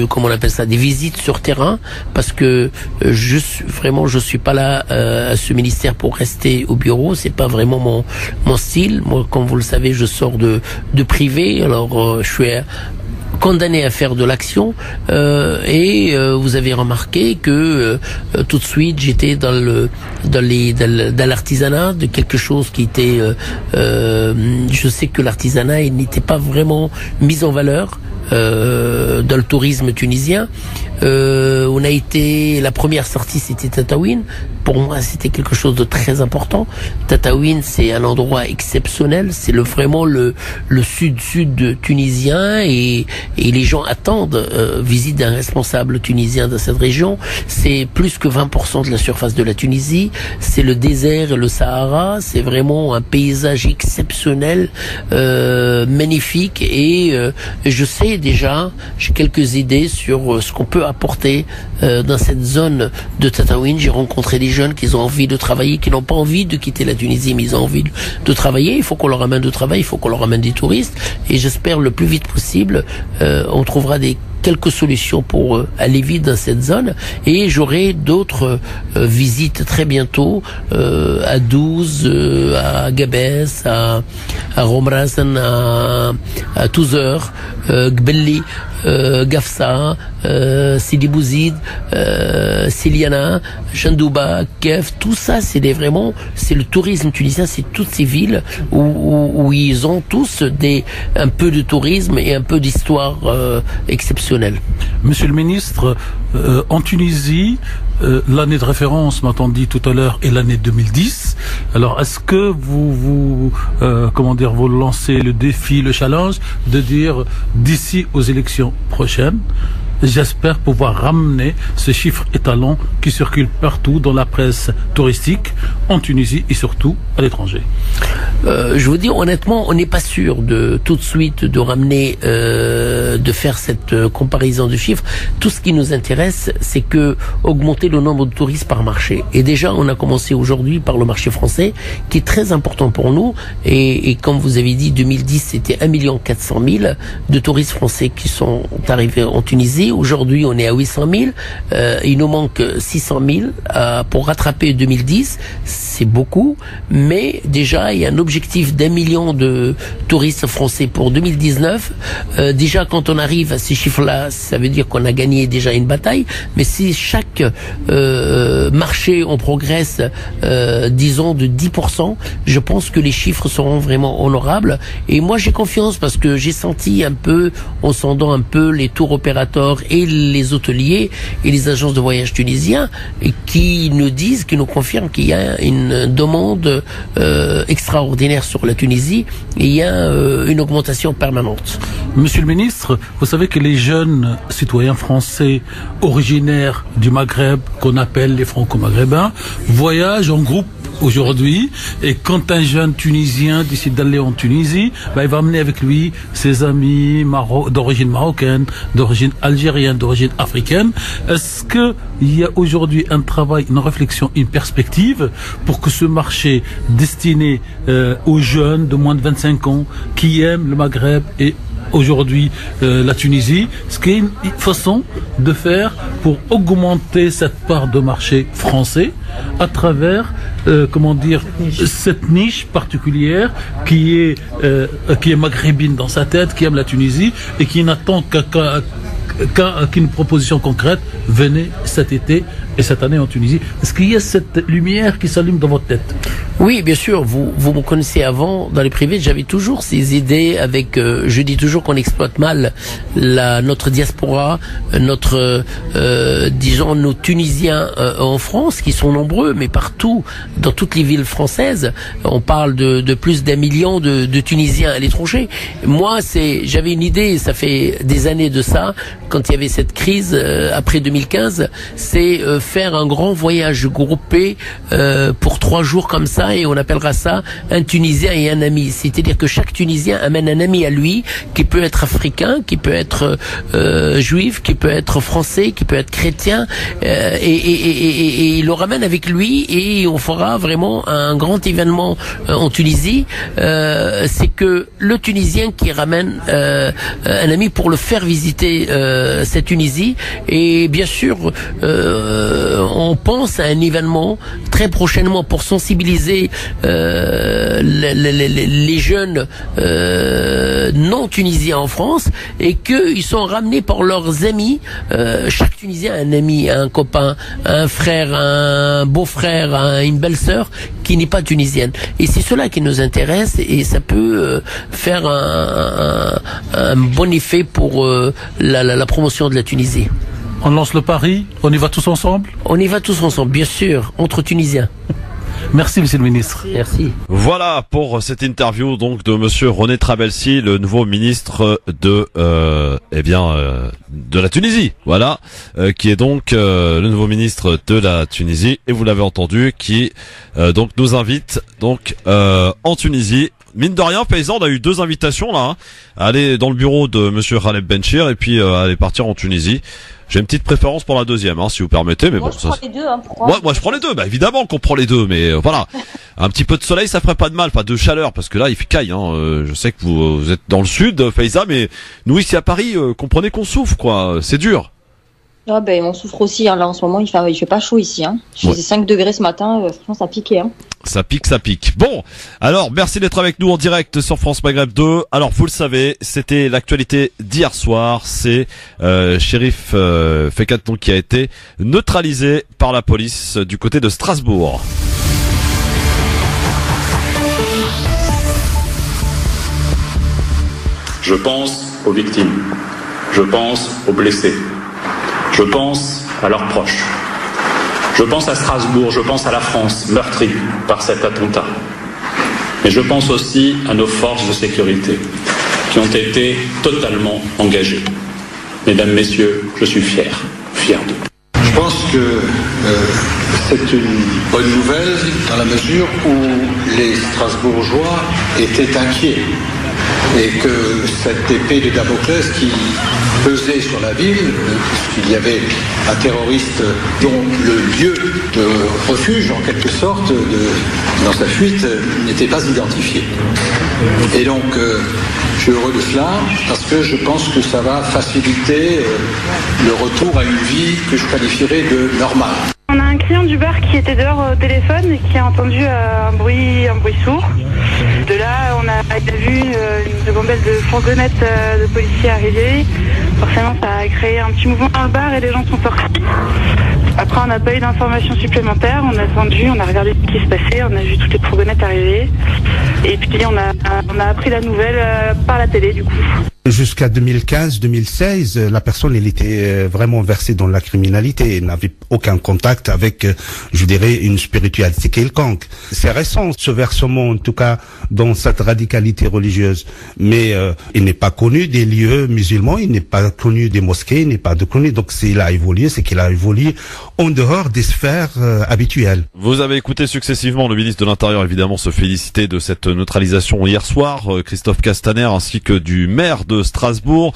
comment on appelle ça, des visites sur terrain, parce que je suis pas là à ce ministère pour rester au bureau. C'est pas vraiment mon style. Moi, comme vous le savez, je sors de privé. Alors je suis condamné à faire de l'action, et vous avez remarqué que tout de suite j'étais dans l'artisanat, de quelque chose qui était je sais que l'artisanat, il n'était pas vraiment mis en valeur dans le tourisme tunisien. On a été, la première sortie c'était Tataouine. Pour moi c'était quelque chose de très important. Tataouine, c'est un endroit exceptionnel, c'est vraiment le sud tunisien, et les gens attendent visite d'un responsable tunisien de cette région. C'est plus que 20% de la surface de la Tunisie, c'est le désert et le Sahara, c'est vraiment un paysage exceptionnel, magnifique, et je sais déjà, j'ai quelques idées sur ce qu'on peut apporter dans cette zone de Tataouine. J'ai rencontré des jeunes qui ont envie de travailler, qui n'ont pas envie de quitter la Tunisie, mais ils ont envie de travailler. Il faut qu'on leur amène de travail, il faut qu'on leur amène des touristes, et j'espère le plus vite possible on trouvera quelques solutions pour aller vite dans cette zone, et j'aurai d'autres visites très bientôt à Douze, à Gabès, à Romrazen, à Touzer, Gbelli, Gafsa, Sidi Bouzid, Siliana, Jandouba, Kef, tout ça c'est le tourisme tunisien, c'est toutes ces villes où ils ont tous un peu de tourisme et un peu d'histoire exceptionnelle. Monsieur le ministre, en Tunisie, l'année de référence, m'a-t-on dit tout à l'heure, est l'année 2010. Alors, est-ce que vous lancez le défi, le challenge de dire d'ici aux élections prochaines, j'espère pouvoir ramener ce chiffre étalon qui circule partout dans la presse touristique, en Tunisie et surtout à l'étranger. Je vous dis honnêtement, on n'est pas sûr de tout de suite de ramener, de faire cette comparaison de chiffres. Tout ce qui nous intéresse, c'est que augmenter le nombre de touristes par marché. Et déjà, on a commencé aujourd'hui par le marché français, qui est très important pour nous. Et comme vous avez dit, 2010, c'était 1 400 000 de touristes français qui sont arrivés en Tunisie. Aujourd'hui, on est à 800 000. Il nous manque 600 000 pour rattraper 2010. C'est beaucoup, mais déjà, il y a un objectif d'1 million de touristes français pour 2019. Déjà, quand on arrive à ces chiffres-là, ça veut dire qu'on a gagné déjà une bataille. Mais si chaque marché, on progresse, disons, de 10%, je pense que les chiffres seront vraiment honorables. Et moi, j'ai confiance parce que j'ai senti un peu, en sondant un peu les tours opérateurs et les hôteliers et les agences de voyage tunisiens qui nous disent, qui nous confirment qu'il y a une demande extraordinaire sur la Tunisie et il y a une augmentation permanente. Monsieur le ministre, vous savez que les jeunes citoyens français originaires du Maghreb, qu'on appelle les franco-maghrébins, voyagent en groupe aujourd'hui, et quand un jeune Tunisien décide d'aller en Tunisie, il va amener avec lui ses amis d'origine marocaine, d'origine algérienne, d'origine africaine. Est-ce qu'il y a aujourd'hui un travail, une réflexion, une perspective pour que ce marché destiné aux jeunes de moins de 25 ans qui aiment le Maghreb et aujourd'hui la Tunisie, ce qui est une façon de faire pour augmenter cette part de marché français à travers cette niche particulière qui est maghrébine dans sa tête, qui aime la Tunisie et qui n'attend qu'une proposition concrète. Venez cet été et cette année en Tunisie. Est-ce qu'il y a cette lumière qui s'allume dans votre tête? Oui, bien sûr. Vous me connaissez avant, dans les privés, j'avais toujours ces idées avec, je dis toujours qu'on exploite mal notre diaspora, disons, nos Tunisiens en France, qui sont nombreux, mais partout, dans toutes les villes françaises, on parle de plus d'1 million de Tunisiens à l'étranger. Moi, j'avais une idée, ça fait des années de ça, quand il y avait cette crise après 2015, c'est faire un grand voyage groupé pour 3 jours comme ça, et on appellera ça un Tunisien et un ami. C'est-à-dire que chaque Tunisien amène un ami à lui, qui peut être africain, qui peut être juif, qui peut être français, qui peut être chrétien, et il le ramène avec lui, et on fera vraiment un grand événement en Tunisie. C'est que le Tunisien qui ramène un ami pour le faire visiter cette Tunisie, et bien sûr on pense à un événement très prochainement pour sensibiliser les jeunes non tunisiens en France, et qu'ils sont ramenés par leurs amis. Chaque Tunisien a un ami, un copain, un frère, un beau-frère, une belle-sœur qui n'est pas tunisienne. Et c'est cela qui nous intéresse, et ça peut faire un bon effet pour la promotion de la Tunisie. On lance le pari, on y va tous ensemble? On y va tous ensemble, bien sûr, entre Tunisiens. Merci, monsieur le ministre. Merci. Voilà pour cette interview donc de monsieur René Trabelsi, le nouveau ministre de la Tunisie. Voilà, qui est donc le nouveau ministre de la Tunisie, et vous l'avez entendu, qui donc nous invite donc en Tunisie. Mine de rien, paysan, on a eu 2 invitations là, à aller dans le bureau de monsieur Khaled Benchir et puis aller partir en Tunisie. J'ai une petite préférence pour la deuxième, si vous permettez, mais moi, bon, je prends les deux, moi je prends les deux, évidemment qu'on prend les deux, mais voilà. Un petit peu de soleil, ça ferait pas de mal, pas de chaleur, parce que là, il fait caille, je sais que vous êtes dans le sud, Faiza, mais nous ici à Paris, comprenez qu'on souffre, quoi. C'est dur. Ah on souffre aussi, là en ce moment il fait pas chaud ici. Je faisais 5 degrés ce matin, franchement ça piquait. Ça pique. Bon, alors merci d'être avec nous en direct sur France Maghreb 2. Alors vous le savez, c'était l'actualité d'hier soir, c'est Chérif Fekaton qui a été neutralisé par la police du côté de Strasbourg. Je pense aux victimes, je pense aux blessés. Je pense à leurs proches. Je pense à Strasbourg, je pense à la France, meurtrie par cet attentat. Mais je pense aussi à nos forces de sécurité, qui ont été totalement engagées. Mesdames, Messieurs, je suis fier d'eux. Je pense que c'est une bonne nouvelle dans la mesure où les Strasbourgeois étaient inquiets et que cette épée de Damoclès qui pesait sur la ville, puisqu'il y avait un terroriste dont le lieu de refuge, en quelque sorte, dans sa fuite, n'était pas identifié. Et donc, je suis heureux de cela parce que je pense que ça va faciliter le retour à une vie que je qualifierais de normale. On a un client du bar qui était dehors au téléphone et qui a entendu un bruit sourd. De là, il a vu une ribambelle de fourgonnettes de policiers arriver. Forcément, ça a créé un petit mouvement dans le bar et les gens sont sortis. Après, on n'a pas eu d'informations supplémentaires. On a attendu, on a regardé ce qui se passait, on a vu toutes les fourgonnettes arriver. Et puis, on a appris la nouvelle par la télé, du coup. Jusqu'à 2015-2016, la personne, elle était vraiment versée dans la criminalité. Elle n'avait aucun contact avec, je dirais, une spiritualité quelconque. C'est récent, ce versement, en tout cas, dans cette radicalité religieuse. Mais il n'est pas connu des lieux musulmans, il n'est pas connu des mosquées, il n'est pas connu. Donc, s'il a évolué, c'est qu'il a évolué en dehors des sphères habituelles. Vous avez écouté successivement le ministre de l'Intérieur, évidemment, se féliciter de cette neutralisation hier soir, Christophe Castaner, ainsi que du maire de Strasbourg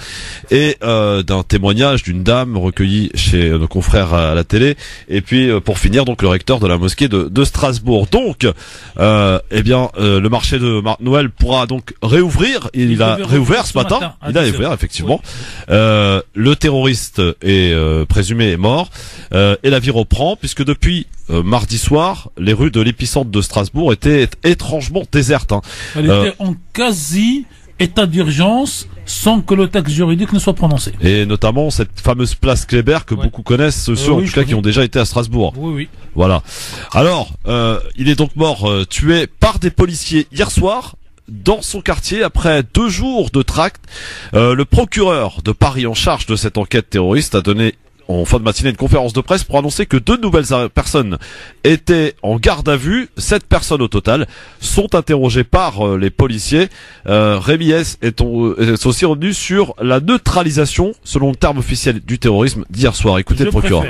et d'un témoignage d'une dame recueillie chez nos confrères à la télé, et puis pour finir donc le recteur de la mosquée de Strasbourg. Donc le marché de Noël pourra donc réouvrir. Il a réouvert ce matin. Il a réouvert effectivement. Oui. Le terroriste est présumé est mort et la vie reprend puisque depuis mardi soir, les rues de l'épicentre de Strasbourg étaient étrangement désertes. Elle était en quasi état d'urgence sans que le texte juridique ne soit prononcé. Et notamment cette fameuse place Kléber que beaucoup connaissent, ceux en tout cas qui ont déjà été à Strasbourg. Oui. Voilà. Alors, il est donc mort tué par des policiers hier soir dans son quartier après 2 jours de traque. Le procureur de Paris en charge de cette enquête terroriste a donné en fin de matinée une conférence de presse pour annoncer que 2 nouvelles personnes étaient en garde à vue. 7 personnes au total sont interrogées par les policiers. Rémi S est aussi revenu sur la neutralisation, selon le terme officiel du terrorisme, d'hier soir. Écoutez le procureur.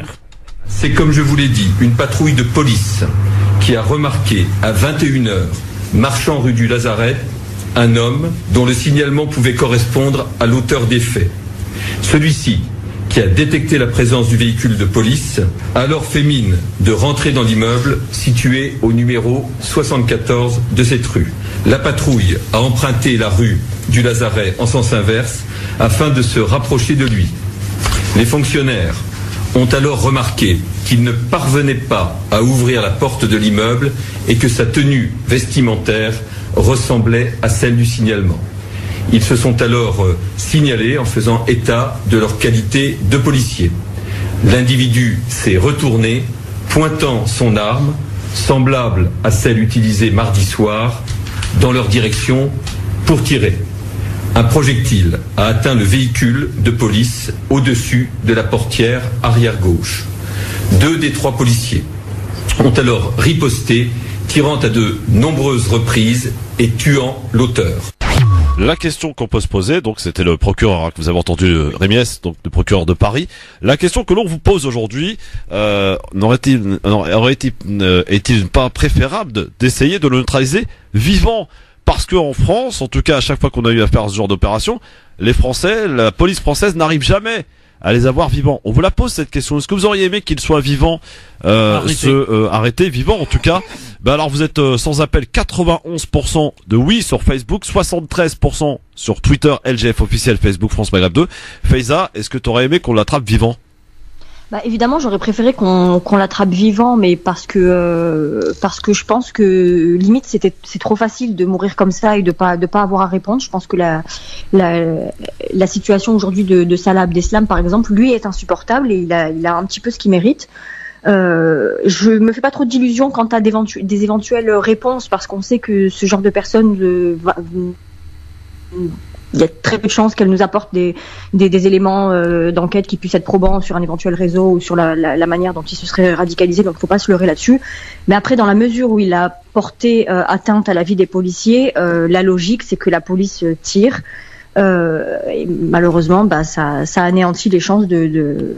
C'est comme je vous l'ai dit, une patrouille de police qui a remarqué à 21h, marchant rue du Lazaret, un homme dont le signalement pouvait correspondre à l'auteur des faits. Celui-ci, qui a détecté la présence du véhicule de police, a alors fait mine de rentrer dans l'immeuble situé au numéro 74 de cette rue. La patrouille a emprunté la rue du Lazaret en sens inverse afin de se rapprocher de lui. Les fonctionnaires ont alors remarqué qu'il ne parvenait pas à ouvrir la porte de l'immeuble et que sa tenue vestimentaire ressemblait à celle du signalement. Ils se sont alors signalés en faisant état de leur qualité de policier. L'individu s'est retourné, pointant son arme, semblable à celle utilisée mardi soir, dans leur direction pour tirer. Un projectile a atteint le véhicule de police au-dessus de la portière arrière gauche. 2 des 3 policiers ont alors riposté, tirant à de nombreuses reprises et tuant l'auteur. La question qu'on peut se poser, donc c'était le procureur que vous avez entendu, Rémi S, donc le procureur de Paris. La question que l'on vous pose aujourd'hui, est-il pas préférable d'essayer de le neutraliser vivant? Parce que en France, en tout cas à chaque fois qu'on a eu à faire ce genre d'opération, les Français, la police française n'arrive jamais à les avoir vivants. On vous la pose cette question. Est-ce que vous auriez aimé qu'ils soient vivants, arrêtés vivants en tout cas? Alors vous êtes sans appel 91% de oui sur Facebook, 73% sur Twitter, LGF officiel, Facebook France Maghreb 2. Faiza, est-ce que tu aurais aimé qu'on l'attrape vivant? Évidemment, j'aurais préféré qu'on l'attrape vivant, mais parce que je pense que limite c'est trop facile de mourir comme ça et de pas avoir à répondre. Je pense que la situation aujourd'hui de Salah Abdeslam, par exemple, lui est insupportable et il a un petit peu ce qu'il mérite. Je me fais pas trop d'illusions quant à des éventuelles réponses, parce qu'on sait que ce genre de personnes il y a très peu de chances qu'elle nous apporte des éléments d'enquête qui puissent être probants sur un éventuel réseau ou sur la manière dont il se serait radicalisé, donc il ne faut pas se leurrer là-dessus. Mais après, dans la mesure où il a porté atteinte à la vie des policiers, la logique c'est que la police tire. Et malheureusement, ça anéantit les chances de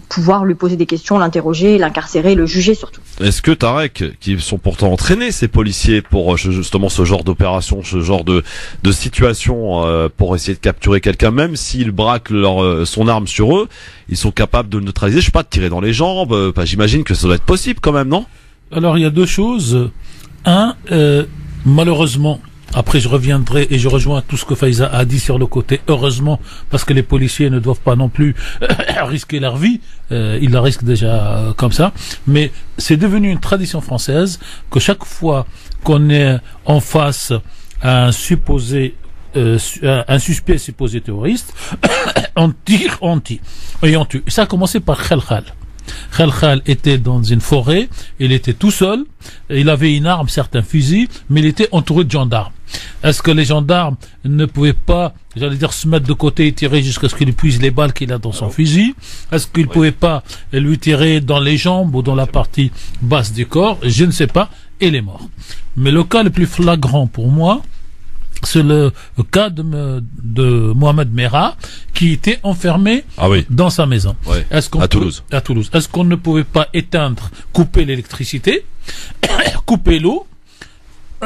pouvoir lui poser des questions, l'interroger, l'incarcérer, le juger surtout. Est-ce que Tarek, qui sont pourtant entraînés ces policiers pour justement ce genre d'opération, ce genre de situation, pour essayer de capturer quelqu'un, même s'ils braquent son arme sur eux, ils sont capables de le neutraliser, je sais pas, de tirer dans les jambes, j'imagine que ça doit être possible quand même, non? Alors il y a deux choses. Malheureusement, après je reviendrai et je rejoins tout ce que Faiza a dit sur le côté heureusement, parce que les policiers ne doivent pas non plus risquer leur vie, ils la risquent déjà comme ça, mais c'est devenu une tradition française que chaque fois qu'on est en face à un suspect supposé terroriste, on tire et on tue. Ça a commencé par Khalkhal. Khalkhal était dans une forêt, il était tout seul, il avait une arme, certains fusils, mais il était entouré de gendarmes. Est-ce que les gendarmes ne pouvaient pas, se mettre de côté et tirer jusqu'à ce qu'il épuise les balles qu'il a dans son fusil? Est-ce qu'ils ne pouvaient pas lui tirer dans les jambes ou dans la partie basse du corps? Je ne sais pas, et il est mort. Mais le cas le plus flagrant pour moi, c'est le cas de Mohamed Merah, qui était enfermé dans sa maison. Ouais. À Toulouse. Est-ce qu'on ne pouvait pas éteindre, couper l'électricité, couper l'eau,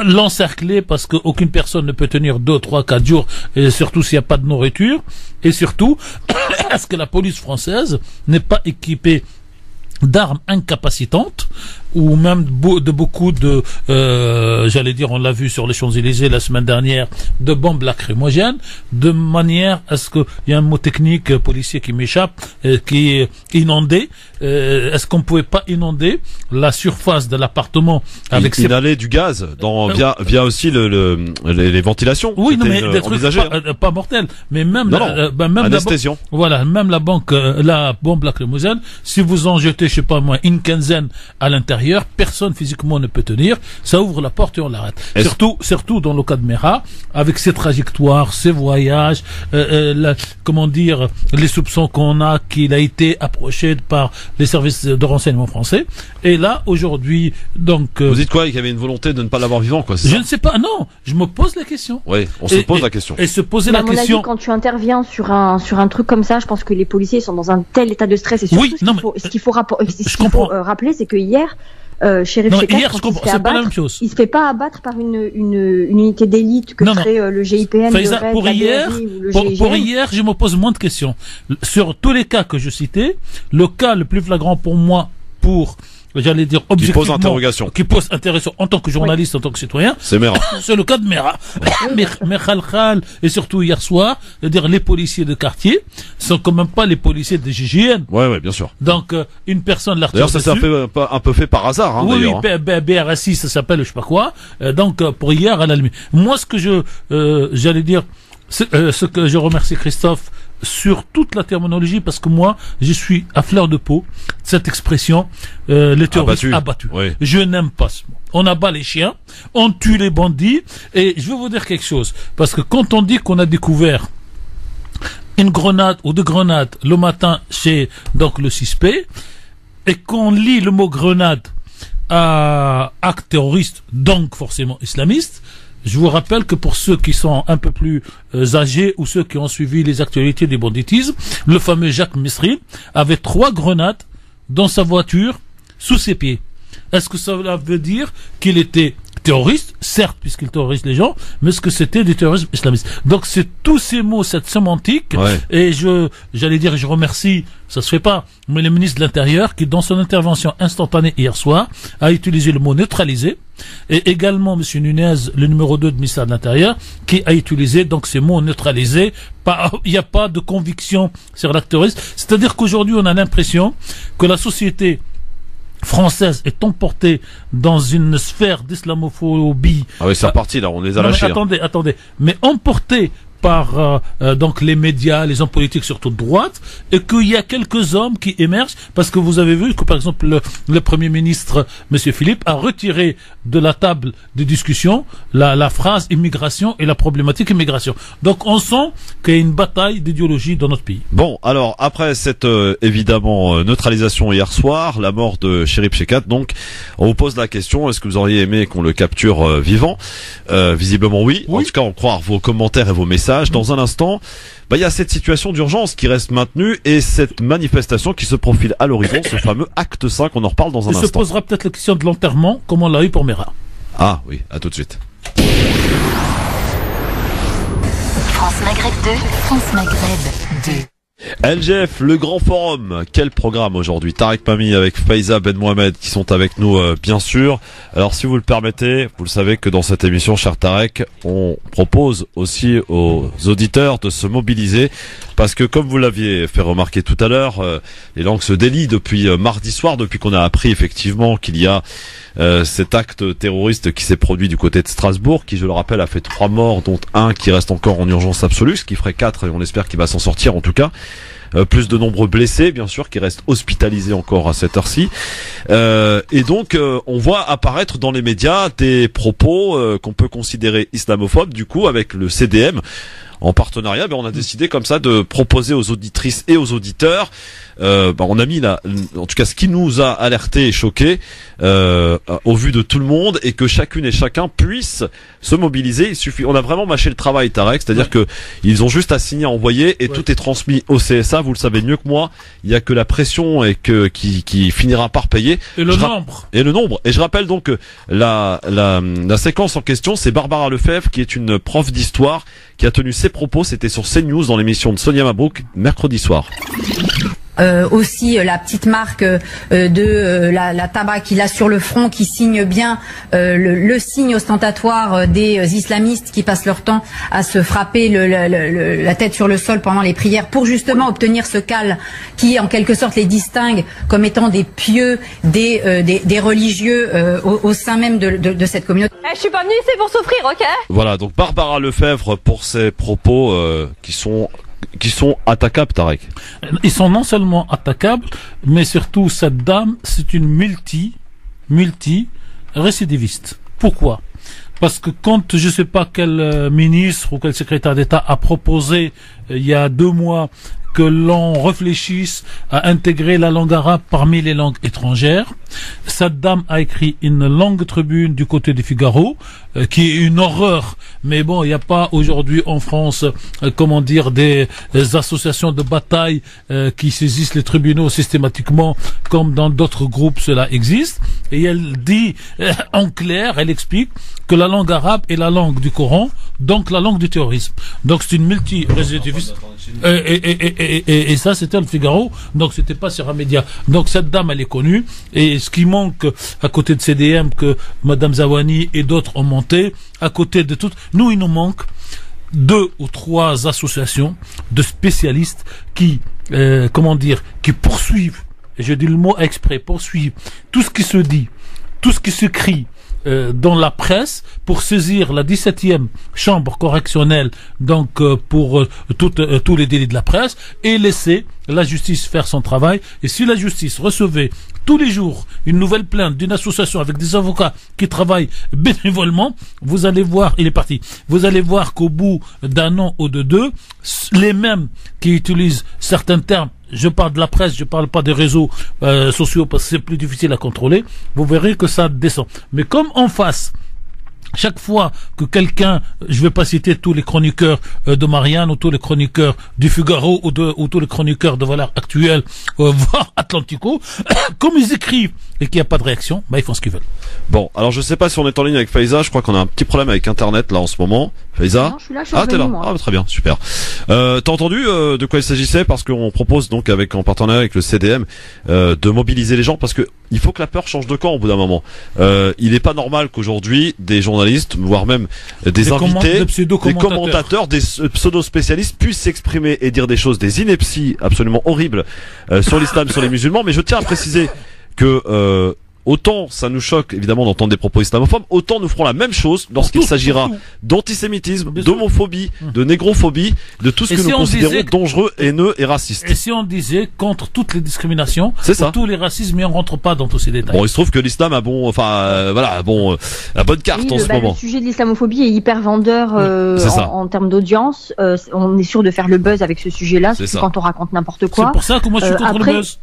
l'encercler parce qu'aucune personne ne peut tenir 2, 3, 4 jours, et surtout s'il n'y a pas de nourriture, et surtout, est-ce que la police française n'est pas équipée d'armes incapacitantes ou même de beaucoup de, on l'a vu sur les Champs-Élysées la semaine dernière, de bombes lacrymogènes, de manière à ce qu'il y a un mot technique policier qui m'échappe, qui est inondé. Est-ce qu'on pouvait pas inonder la surface de l'appartement avec inhaler du gaz via aussi les ventilations? Oui, non, mais des trucs pas mortels, mais même anesthésion. Même la bombe lacrymogène, si vous en jetez, je sais pas moi, une quinzaine à l'intérieur, personne physiquement ne peut tenir, ça ouvre la porte et on l'arrête. Surtout dans le cas de Merah, avec ses trajectoires, ses voyages, les soupçons qu'on a qu'il a été approché par les services de renseignement français. Et là, aujourd'hui, donc... Vous dites quoi? Il y avait une volonté de ne pas l'avoir vivant, quoi, je ne sais pas, non, je me pose la question. Oui, on se pose la question. Et se poser la question... Avis, quand tu interviens sur un truc comme ça, je pense que les policiers sont dans un tel état de stress, et surtout, ce qu'il faut rappeler, c'est que hier, Chérif Cheikhat, il se fait pas abattre par une unité d'élite que serait le GIPN, Faiza, pour hier, je me pose moins de questions. Sur tous les cas que je citais, le cas le plus flagrant pour moi, objectivement, qui pose interrogation, en tant que journaliste, en tant que citoyen, c'est Merah. C'est le cas de Merah. Mais Khalkhal, et surtout hier soir, c'est-à-dire les policiers de quartier sont quand même pas les policiers de GIGN. Ouais, bien sûr. Donc une personne leur tire dessus. D'ailleurs, ça s'est un peu fait par hasard, oui, BRSI, ça s'appelle, je sais pas quoi. Donc pour hier, à la limite. Moi, ce que ce que je remercie Christophe sur toute la terminologie, parce que moi, je suis à fleur de peau cette expression, les terroristes abattus. Oui. Je n'aime pas ce mot. On abat les chiens, on tue les bandits, et je vais vous dire quelque chose, parce que quand on dit qu'on a découvert une grenade ou deux grenades le matin chez le suspect, et qu'on lit le mot grenade à acte terroriste, donc forcément islamiste, je vous rappelle que pour ceux qui sont un peu plus âgés ou ceux qui ont suivi les actualités du banditisme, le fameux Jacques Mesri avait 3 grenades dans sa voiture sous ses pieds. Est-ce que ça veut dire qu'il était terroriste? Certes, puisqu'il terrorise les gens, mais est-ce que c'était du terrorisme islamiste? Donc c'est tous ces mots, cette sémantique, et je remercie, ça se fait pas, mais le ministre de l'Intérieur qui, dans son intervention instantanée hier soir, a utilisé le mot neutraliser, et également M. Nunez, le numéro 2 du ministère de l'Intérieur, qui a utilisé donc ces mots neutralisés. Il n'y a pas de conviction sur l'acte terroriste. C'est-à-dire qu'aujourd'hui, on a l'impression que la société française est emportée dans une sphère d'islamophobie. Ah oui, c'est parti là, on les a lâchés. Attendez, mais emportée par donc les médias, les hommes politiques surtout de droite, et qu'il y a quelques hommes qui émergent, parce que vous avez vu que par exemple le Premier ministre Monsieur Philippe a retiré de la table de discussion la phrase immigration et la problématique immigration. Donc on sent qu'il y a une bataille d'idéologie dans notre pays. Bon, alors après cette évidemment neutralisation hier soir, la mort de Chérif Cheikhat, donc on vous pose la question, est-ce que vous auriez aimé qu'on le capture vivant? Visiblement oui. En tout cas, on croit vos commentaires et vos messages messages. Dans un instant, il y a cette situation d'urgence qui reste maintenue et cette manifestation qui se profile à l'horizon, ce fameux acte 5, on en reparle dans un instant. Il se posera peut-être la question de l'enterrement, comme on l'a eu pour Mera. Ah oui, à tout de suite. France Maghreb 2, France Maghreb 2. LGF, le grand forum, quel programme aujourd'hui? Tarek Mami avec Faiza Ben Mohamed qui sont avec nous bien sûr. Alors si vous le permettez, vous le savez que dans cette émission, cher Tarek, on propose aussi aux auditeurs de se mobiliser parce que comme vous l'aviez fait remarquer tout à l'heure, les langues se délient depuis mardi soir, depuis qu'on a appris effectivement qu'il y a cet acte terroriste qui s'est produit du côté de Strasbourg, qui je le rappelle a fait 3 morts, dont un qui reste encore en urgence absolue, ce qui ferait 4 et on espère qu'il va s'en sortir en tout cas. Plus de nombreux blessés, bien sûr, qui restent hospitalisés encore à cette heure-ci. Et donc, on voit apparaître dans les médias des propos qu'on peut considérer islamophobes, du coup, avec le CDM. En partenariat, on a décidé comme ça de proposer aux auditrices et aux auditeurs, on a mis en tout cas ce qui nous a alerté et choqué au vu de tout le monde, et que chacune et chacun puisse se mobiliser. Il suffit, on a vraiment mâché le travail, Tarek, c'est-à-dire que ils ont juste à signer, à envoyer, et tout est transmis au CSA. Vous le savez mieux que moi, il y a que la pression et qui finira par payer. Et le nombre. Et le nombre. Et je rappelle donc que la séquence en question, c'est Barbara Lefebvre, qui est une prof d'histoire, qui a tenu ses propos. C'était sur CNews dans l'émission de Sonia Mabrouk mercredi soir. Aussi la petite marque de la tabac qu'il a sur le front, qui signe bien le signe ostentatoire des islamistes qui passent leur temps à se frapper la tête sur le sol pendant les prières pour justement obtenir ce cal qui en quelque sorte les distingue comme étant des pieux, des religieux au sein même de cette communauté. Je suis pas venue ici pour souffrir, ok? Voilà, donc Barbara Lefebvre pour ses propos qui sont attaquables, Tarek. Ils sont non seulement attaquables, mais surtout cette dame, c'est une multi récidiviste. Pourquoi? Parce que quand je sais pas quel ministre ou quel secrétaire d'État a proposé il y a 2 mois que l'on réfléchisse à intégrer la langue arabe parmi les langues étrangères, cette dame a écrit une longue tribune du côté du Figaro, qui est une horreur. Mais bon, il n'y a pas aujourd'hui en France, des associations de bataille qui saisissent les tribunaux systématiquement, comme dans d'autres groupes cela existe. Et elle dit en clair, elle explique que la langue arabe est la langue du Coran, donc la langue du terrorisme. Donc c'est une multi-récidiviste. Et ça, c'était le Figaro, donc c'était pas sur un média. Donc cette dame, elle est connue, et ce qui manque à côté de CDM que Madame Zawani et d'autres ont monté, à côté de toutes, nous, il nous manque 2 ou 3 associations de spécialistes qui poursuivent, et je dis le mot exprès, poursuivent tout ce qui se dit, tout ce qui se crie dans la presse pour saisir la 17e chambre correctionnelle, donc pour tous les délits de la presse, et laisser la justice faire son travail. Et si la justice recevait tous les jours une nouvelle plainte d'une association avec des avocats qui travaillent bénévolement, vous allez voir, il est parti, vous allez voir qu'au bout d'1 an ou de 2, les mêmes qui utilisent certains termes, je parle de la presse, je parle pas des réseaux sociaux parce que c'est plus difficile à contrôler, vous verrez que ça descend. Mais comme en face, chaque fois que quelqu'un, je vais pas citer tous les chroniqueurs de Marianne ou tous les chroniqueurs du Figaro ou tous les chroniqueurs de Valeurs Actuelles, voire Atlantico, comme ils écrivent et qu'il n'y a pas de réaction, ils font ce qu'ils veulent. Bon, alors je sais pas si on est en ligne avec Faiza, je crois qu'on a un petit problème avec Internet là en ce moment. Faiza? Non, je suis là, t'es là. Ah, très bien, super. T'as entendu de quoi il s'agissait? Parce qu'on propose donc en partenariat avec le CDM de mobiliser les gens, parce que il faut que la peur change de camp au bout d'un moment. Il n'est pas normal qu'aujourd'hui des journalistes, voire même des invités, des commentateurs, des pseudo-spécialistes puissent s'exprimer et dire des choses, des inepties absolument horribles sur l'islam, sur les musulmans. Mais je tiens à préciser que autant ça nous choque évidemment d'entendre des propos islamophobes, autant nous ferons la même chose lorsqu'il s'agira d'antisémitisme, d'homophobie, de négrophobie, de tout ce que nous considérons dangereux, haineux et raciste. Et si on disait contre toutes les discriminations, tous les racismes, et on rentre pas dans tous ces détails. Bon, il se trouve que l'islam a la bonne carte en ce moment. Le sujet de l'islamophobie est hyper vendeur en termes d'audience. On est sûr de faire le buzz avec ce sujet-là, surtout quand on raconte n'importe quoi. C'est pour ça que moi je suis contre le buzz.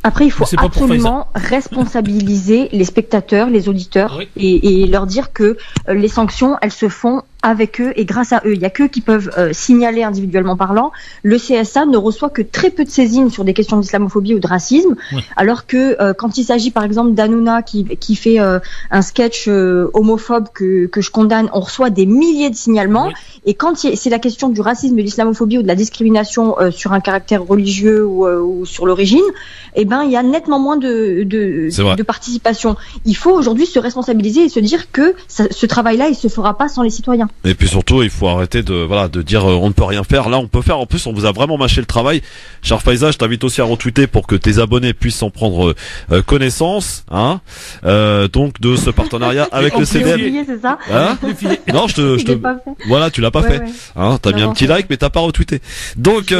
Après, il faut absolument responsabiliser les spectateurs, les auditeurs, et leur dire que les sanctions, elles se font avec eux et grâce à eux. Il y a qu'eux qui peuvent signaler individuellement parlant. Le CSA ne reçoit que très peu de saisines sur des questions d'islamophobie ou de racisme, alors que quand il s'agit par exemple d'Hanouna qui fait un sketch homophobe que je condamne, on reçoit des milliers de signalements. Et quand c'est la question du racisme, de l'islamophobie ou de la discrimination sur un caractère religieux ou sur l'origine, eh ben il y a nettement moins de participation. Il faut aujourd'hui se responsabiliser et se dire que ce travail-là, il se fera pas sans les citoyens. Et puis surtout, il faut arrêter de dire on ne peut rien faire. Là, on peut faire. En plus, on vous a vraiment mâché le travail. Cher Faiza, je t'invite aussi à retweeter pour que tes abonnés puissent en prendre connaissance, hein. Donc de ce partenariat avec le CDM. C'est ça. Hein non, voilà, tu l'as pas fait. Hein, t'as mis un petit like, mais t'as pas retweeté. Donc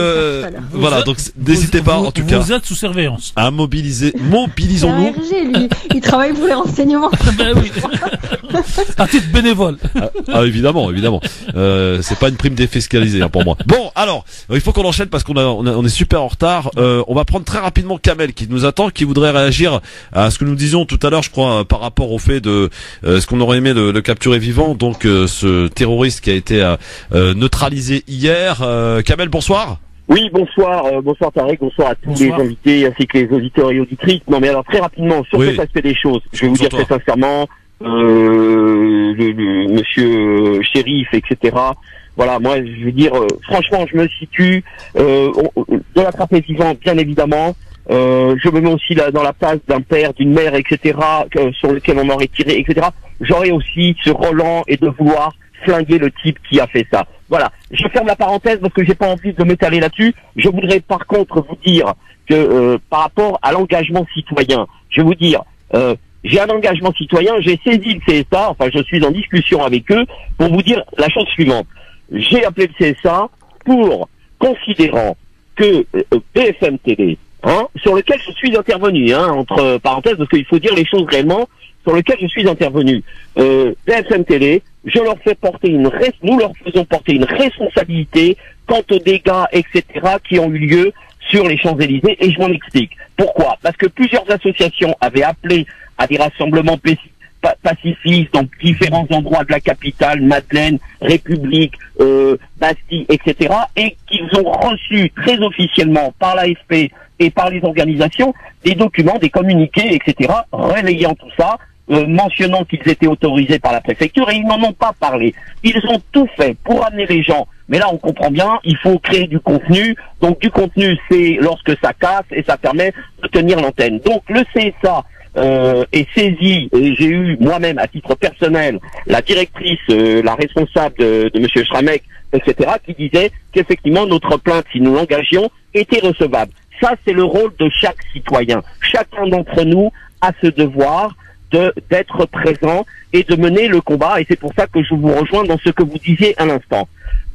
voilà, donc n'hésitez pas en tout cas. Vous êtes sous surveillance. À mobilisons-nous. RG, lui, il travaille pour les renseignements. Ben oui. À titre bénévole. Ah évidemment. C'est pas une prime défiscalisée pour moi. Bon, alors, il faut qu'on enchaîne parce on est super en retard. On va prendre très rapidement Kamel qui nous attend, qui voudrait réagir à ce que nous disions tout à l'heure, je crois, par rapport au fait de ce qu'on aurait aimé le capturer vivant. Donc ce terroriste qui a été neutralisé hier. Kamel, bonsoir. Oui, bonsoir Tarek, bonsoir à tous les invités ainsi que les auditeurs et auditrices. Non mais alors très rapidement, sur cet aspect des choses, je vais vous dire très sincèrement, le monsieur Chérif, etc. Voilà, moi je veux dire, franchement je me situe de l'attraper vivant, bien évidemment. Je me mets aussi là dans la place d'un père, d'une mère, etc. Sur lequel on aurait tiré, etc. J'aurais aussi ce Roland et de vouloir flinguer le type qui a fait ça. Voilà, je ferme la parenthèse parce que j'ai pas envie de m'étaler là-dessus. Je voudrais par contre vous dire que par rapport à l'engagement citoyen, je vais vous dire, j'ai un engagement citoyen, j'ai saisi le CSA, enfin je suis en discussion avec eux pour vous dire la chose suivante. J'ai appelé le CSA pour, considérant que BFM TV, sur lequel je suis intervenu, entre parenthèses, parce qu'il faut dire les choses réellement, sur lequel je suis intervenu. BFM TV, nous leur faisons porter une responsabilité quant aux dégâts, etc., qui ont eu lieu sur les Champs-Élysées, et je m'en explique. Pourquoi? Parce que plusieurs associations avaient appelé à des rassemblements pacifistes dans différents endroits de la capitale, Madeleine, République, Bastille, etc., et qu'ils ont reçu très officiellement par l'AFP et par les organisations des documents, des communiqués, etc., relayant tout ça, mentionnant qu'ils étaient autorisés par la préfecture, et ils n'en ont pas parlé. Ils ont tout fait pour amener les gens. Mais là, on comprend bien, il faut créer du contenu. Donc, du contenu, c'est lorsque ça casse et ça permet de tenir l'antenne. Donc, le CSA est saisi, et j'ai eu moi-même, à titre personnel, la directrice, la responsable de Monsieur Schramek, etc., qui disait qu'effectivement, notre plainte, si nous l'engagions, était recevable. Ça, c'est le rôle de chaque citoyen. Chacun d'entre nous a ce devoir d'être présent et de mener le combat, et c'est pour ça que je vous rejoins dans ce que vous disiez à l'instant.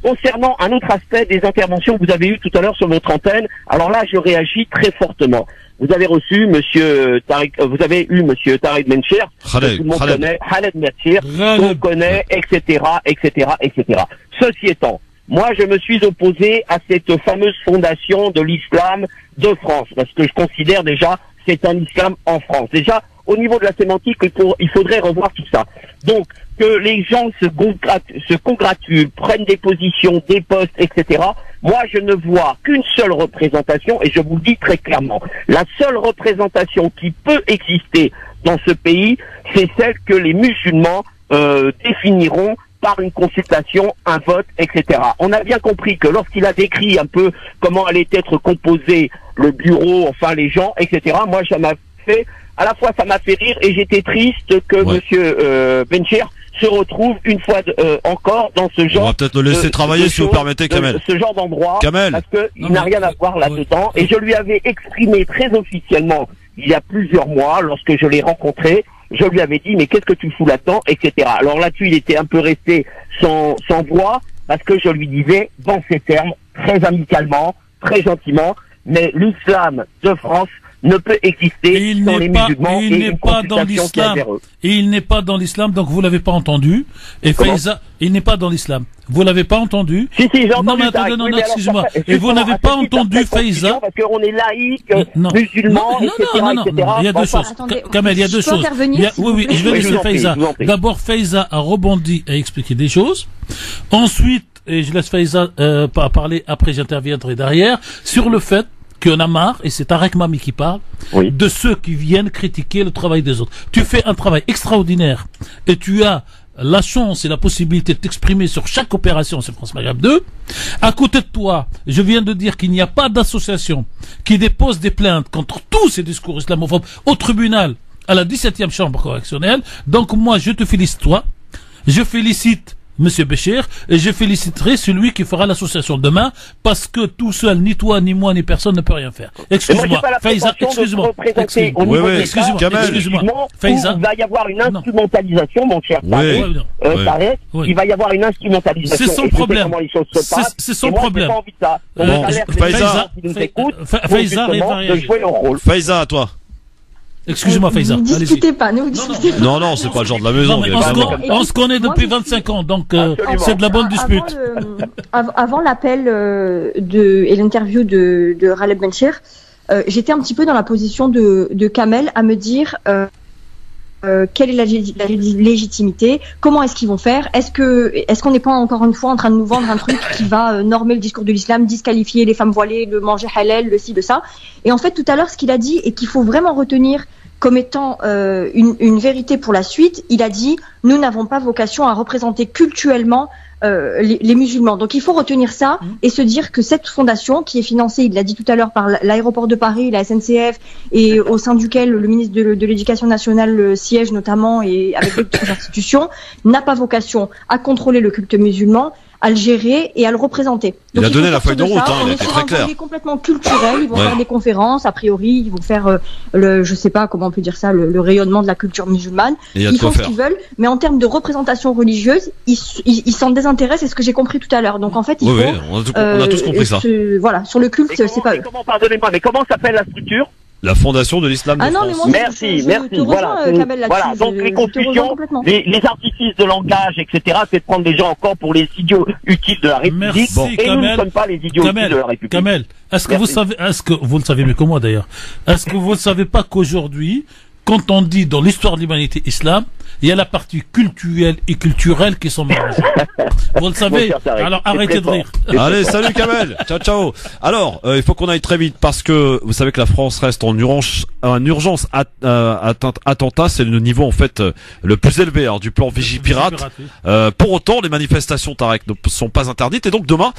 Concernant un autre aspect des interventions que vous avez eues tout à l'heure sur votre antenne, alors là je réagis très fortement. Vous avez reçu Monsieur Tarek Mencher, que tout le monde connaît, Khaled Mencher, qu'on connaît, etc., etc., etc. Ceci étant, moi je me suis opposé à cette fameuse fondation de l'islam de France, parce que je considère déjà c'est un islam en France. Déjà, au niveau de la sémantique, il faudrait revoir tout ça. Donc, que les gens se congratulent, prennent des positions, des postes, etc. Moi, je ne vois qu'une seule représentation, et je vous le dis très clairement. La seule représentation qui peut exister dans ce pays, c'est celle que les musulmans définiront par une consultation, un vote, etc. On a bien compris que lorsqu'il a décrit un peu comment allait être composé le bureau, enfin les gens, etc., moi, ça m'a fait... À la fois, ça m'a fait rire et j'étais triste que Monsieur Bencher se retrouve une fois encore dans ce genre. On va peut-être le laisser travailler si vous permettez, Kamel. Ce genre d'endroit, parce que il n'a rien à voir là-dedans. Et je lui avais exprimé très officiellement il y a plusieurs mois, lorsque je l'ai rencontré, je lui avais dit mais qu'est-ce que tu fous là-dedans, etc. Alors là-dessus, il était un peu resté sans voix parce que je lui disais dans ces termes, très amicalement, très gentiment, mais l'islam de France ne peut exister sans les musulmans et il n'est pas dans l'islam. Et il n'est pas dans l'islam, donc vous l'avez pas entendu. Et Faiza, il n'est pas dans l'islam. Vous l'avez pas entendu? Si, j'ai entendu. Non, mais attendez, non, excusez-moi. Et vous n'avez pas entendu Faiza? Parce qu'on est laïque, musulman, etc., etc. Il y a deux choses. Kamel, il y a deux choses. Oui, je vais laisser Faiza. D'abord, Faiza a rebondi et expliqué des choses. Ensuite, et je laisse Faiza parler, après j'interviendrai derrière, sur le fait qu'on a marre, et c'est Tarek Mami qui parle, de ceux qui viennent critiquer le travail des autres. Tu fais un travail extraordinaire, et tu as la chance et la possibilité de t'exprimer sur chaque opération sur France Maghreb 2. À côté de toi, je viens de dire qu'il n'y a pas d'association qui dépose des plaintes contre tous ces discours islamophobes au tribunal, à la 17e chambre correctionnelle. Donc moi, je te félicite toi, je félicite Monsieur Béchir, et je féliciterai celui qui fera l'association demain, parce que tout seul, ni toi, ni moi, ni personne ne peut rien faire. Excuse-moi, Faiza, excuse-moi. Excuse-moi, Faiza. Il va y avoir une instrumentalisation, mon cher Tarek. Il va y avoir une instrumentalisation. C'est son problème. C'est son problème. Faiza, à toi. Excusez-moi, Faiza. Ne discutez pas, ne discutez pas. Non, c'est pas le genre de la maison. On se connaît depuis 25 ans, donc c'est de la bonne dispute. Avant l'appel et l'interview de Ghaleb Benchir, j'étais un petit peu dans la position de Kamel à me dire quelle est la légitimité, comment est-ce qu'ils vont faire, est-ce qu'on n'est pas encore une fois en train de nous vendre un truc qui va normer le discours de l'islam, disqualifier les femmes voilées, le manger halal, le ci, le ça. Et en fait, tout à l'heure, ce qu'il a dit et qu'il faut vraiment retenir comme étant une vérité pour la suite, il a dit « Nous n'avons pas vocation à représenter culturellement les musulmans ». Donc il faut retenir ça et se dire que cette fondation, qui est financée, il l'a dit tout à l'heure, par l'aéroport de Paris, la SNCF, et au sein duquel le ministre de l'Éducation nationale siège notamment, et avec d'autres institutions, n'a pas vocation à contrôler le culte musulman, à le gérer et à le représenter. Donc, il a donné la feuille de route, il a été très clair. On est complètement culturel, ils vont faire des conférences, a priori, ils vont faire je sais pas comment on peut dire ça, le rayonnement de la culture musulmane. Ils font ce qu'ils veulent, mais en termes de représentation religieuse, ils s'en désintéressent, c'est ce que j'ai compris tout à l'heure. Donc en fait, il faut... on a tous compris ça. Voilà, sur le culte, c'est pas eux. Pardonnez-moi, mais comment s'appelle la structure ? La fondation de l'islam de France. Mais moi, merci. Voilà. Donc les confusions, les artifices de langage, etc., c'est de prendre les gens encore pour les idiots utiles de la République. Et nous ne sommes pas les idiots utiles de la République. Kamel, est-ce que vous le savez mieux que moi d'ailleurs, est-ce que vous ne savez pas qu'aujourd'hui, quand on dit dans l'histoire de l'humanité islam, il y a la partie culturelle et culturelle qui sont mélangées. Vous le savez. Alors arrêtez de rire. Allez, salut Kamel. Ciao. Alors, il faut qu'on aille très vite parce que vous savez que la France reste en urgence attentat. C'est le niveau en fait le plus élevé du plan Vigipirate. Pour autant, les manifestations Tarek ne sont pas interdites et donc demain,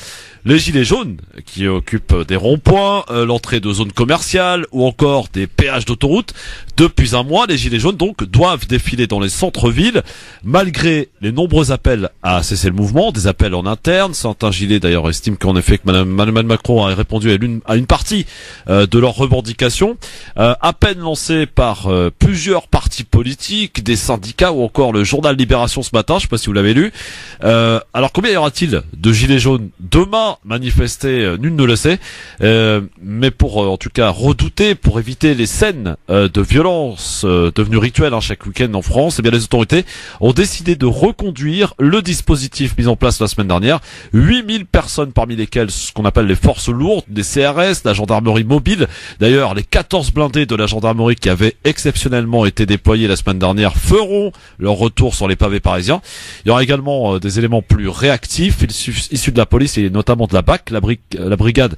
les gilets jaunes qui occupent des ronds-points, l'entrée de zones commerciales ou encore des péages d'autoroute, depuis un mois, les gilets jaunes donc doivent défiler dans les centres-villes, malgré les nombreux appels à cesser le mouvement, des appels en interne. Certains gilets d'ailleurs estiment qu'en effet que Madame Macron a répondu à une partie de leurs revendications. Appel lancé par plusieurs partis politiques, des syndicats ou encore le journal Libération ce matin, je ne sais pas si vous l'avez lu. Alors combien y aura-t-il de gilets jaunes demain manifester, nul ne le sait. Mais pour en tout cas redouter, pour éviter les scènes de violence devenues rituelles chaque week-end en France, eh bien les autorités ont décidé de reconduire le dispositif mis en place la semaine dernière. 8000 personnes parmi lesquelles ce qu'on appelle les forces lourdes, des CRS, la gendarmerie mobile. D'ailleurs, les 14 blindés de la gendarmerie qui avaient exceptionnellement été déployés la semaine dernière feront leur retour sur les pavés parisiens. Il y aura également des éléments plus réactifs issus de la police et notamment de la BAC, la brigade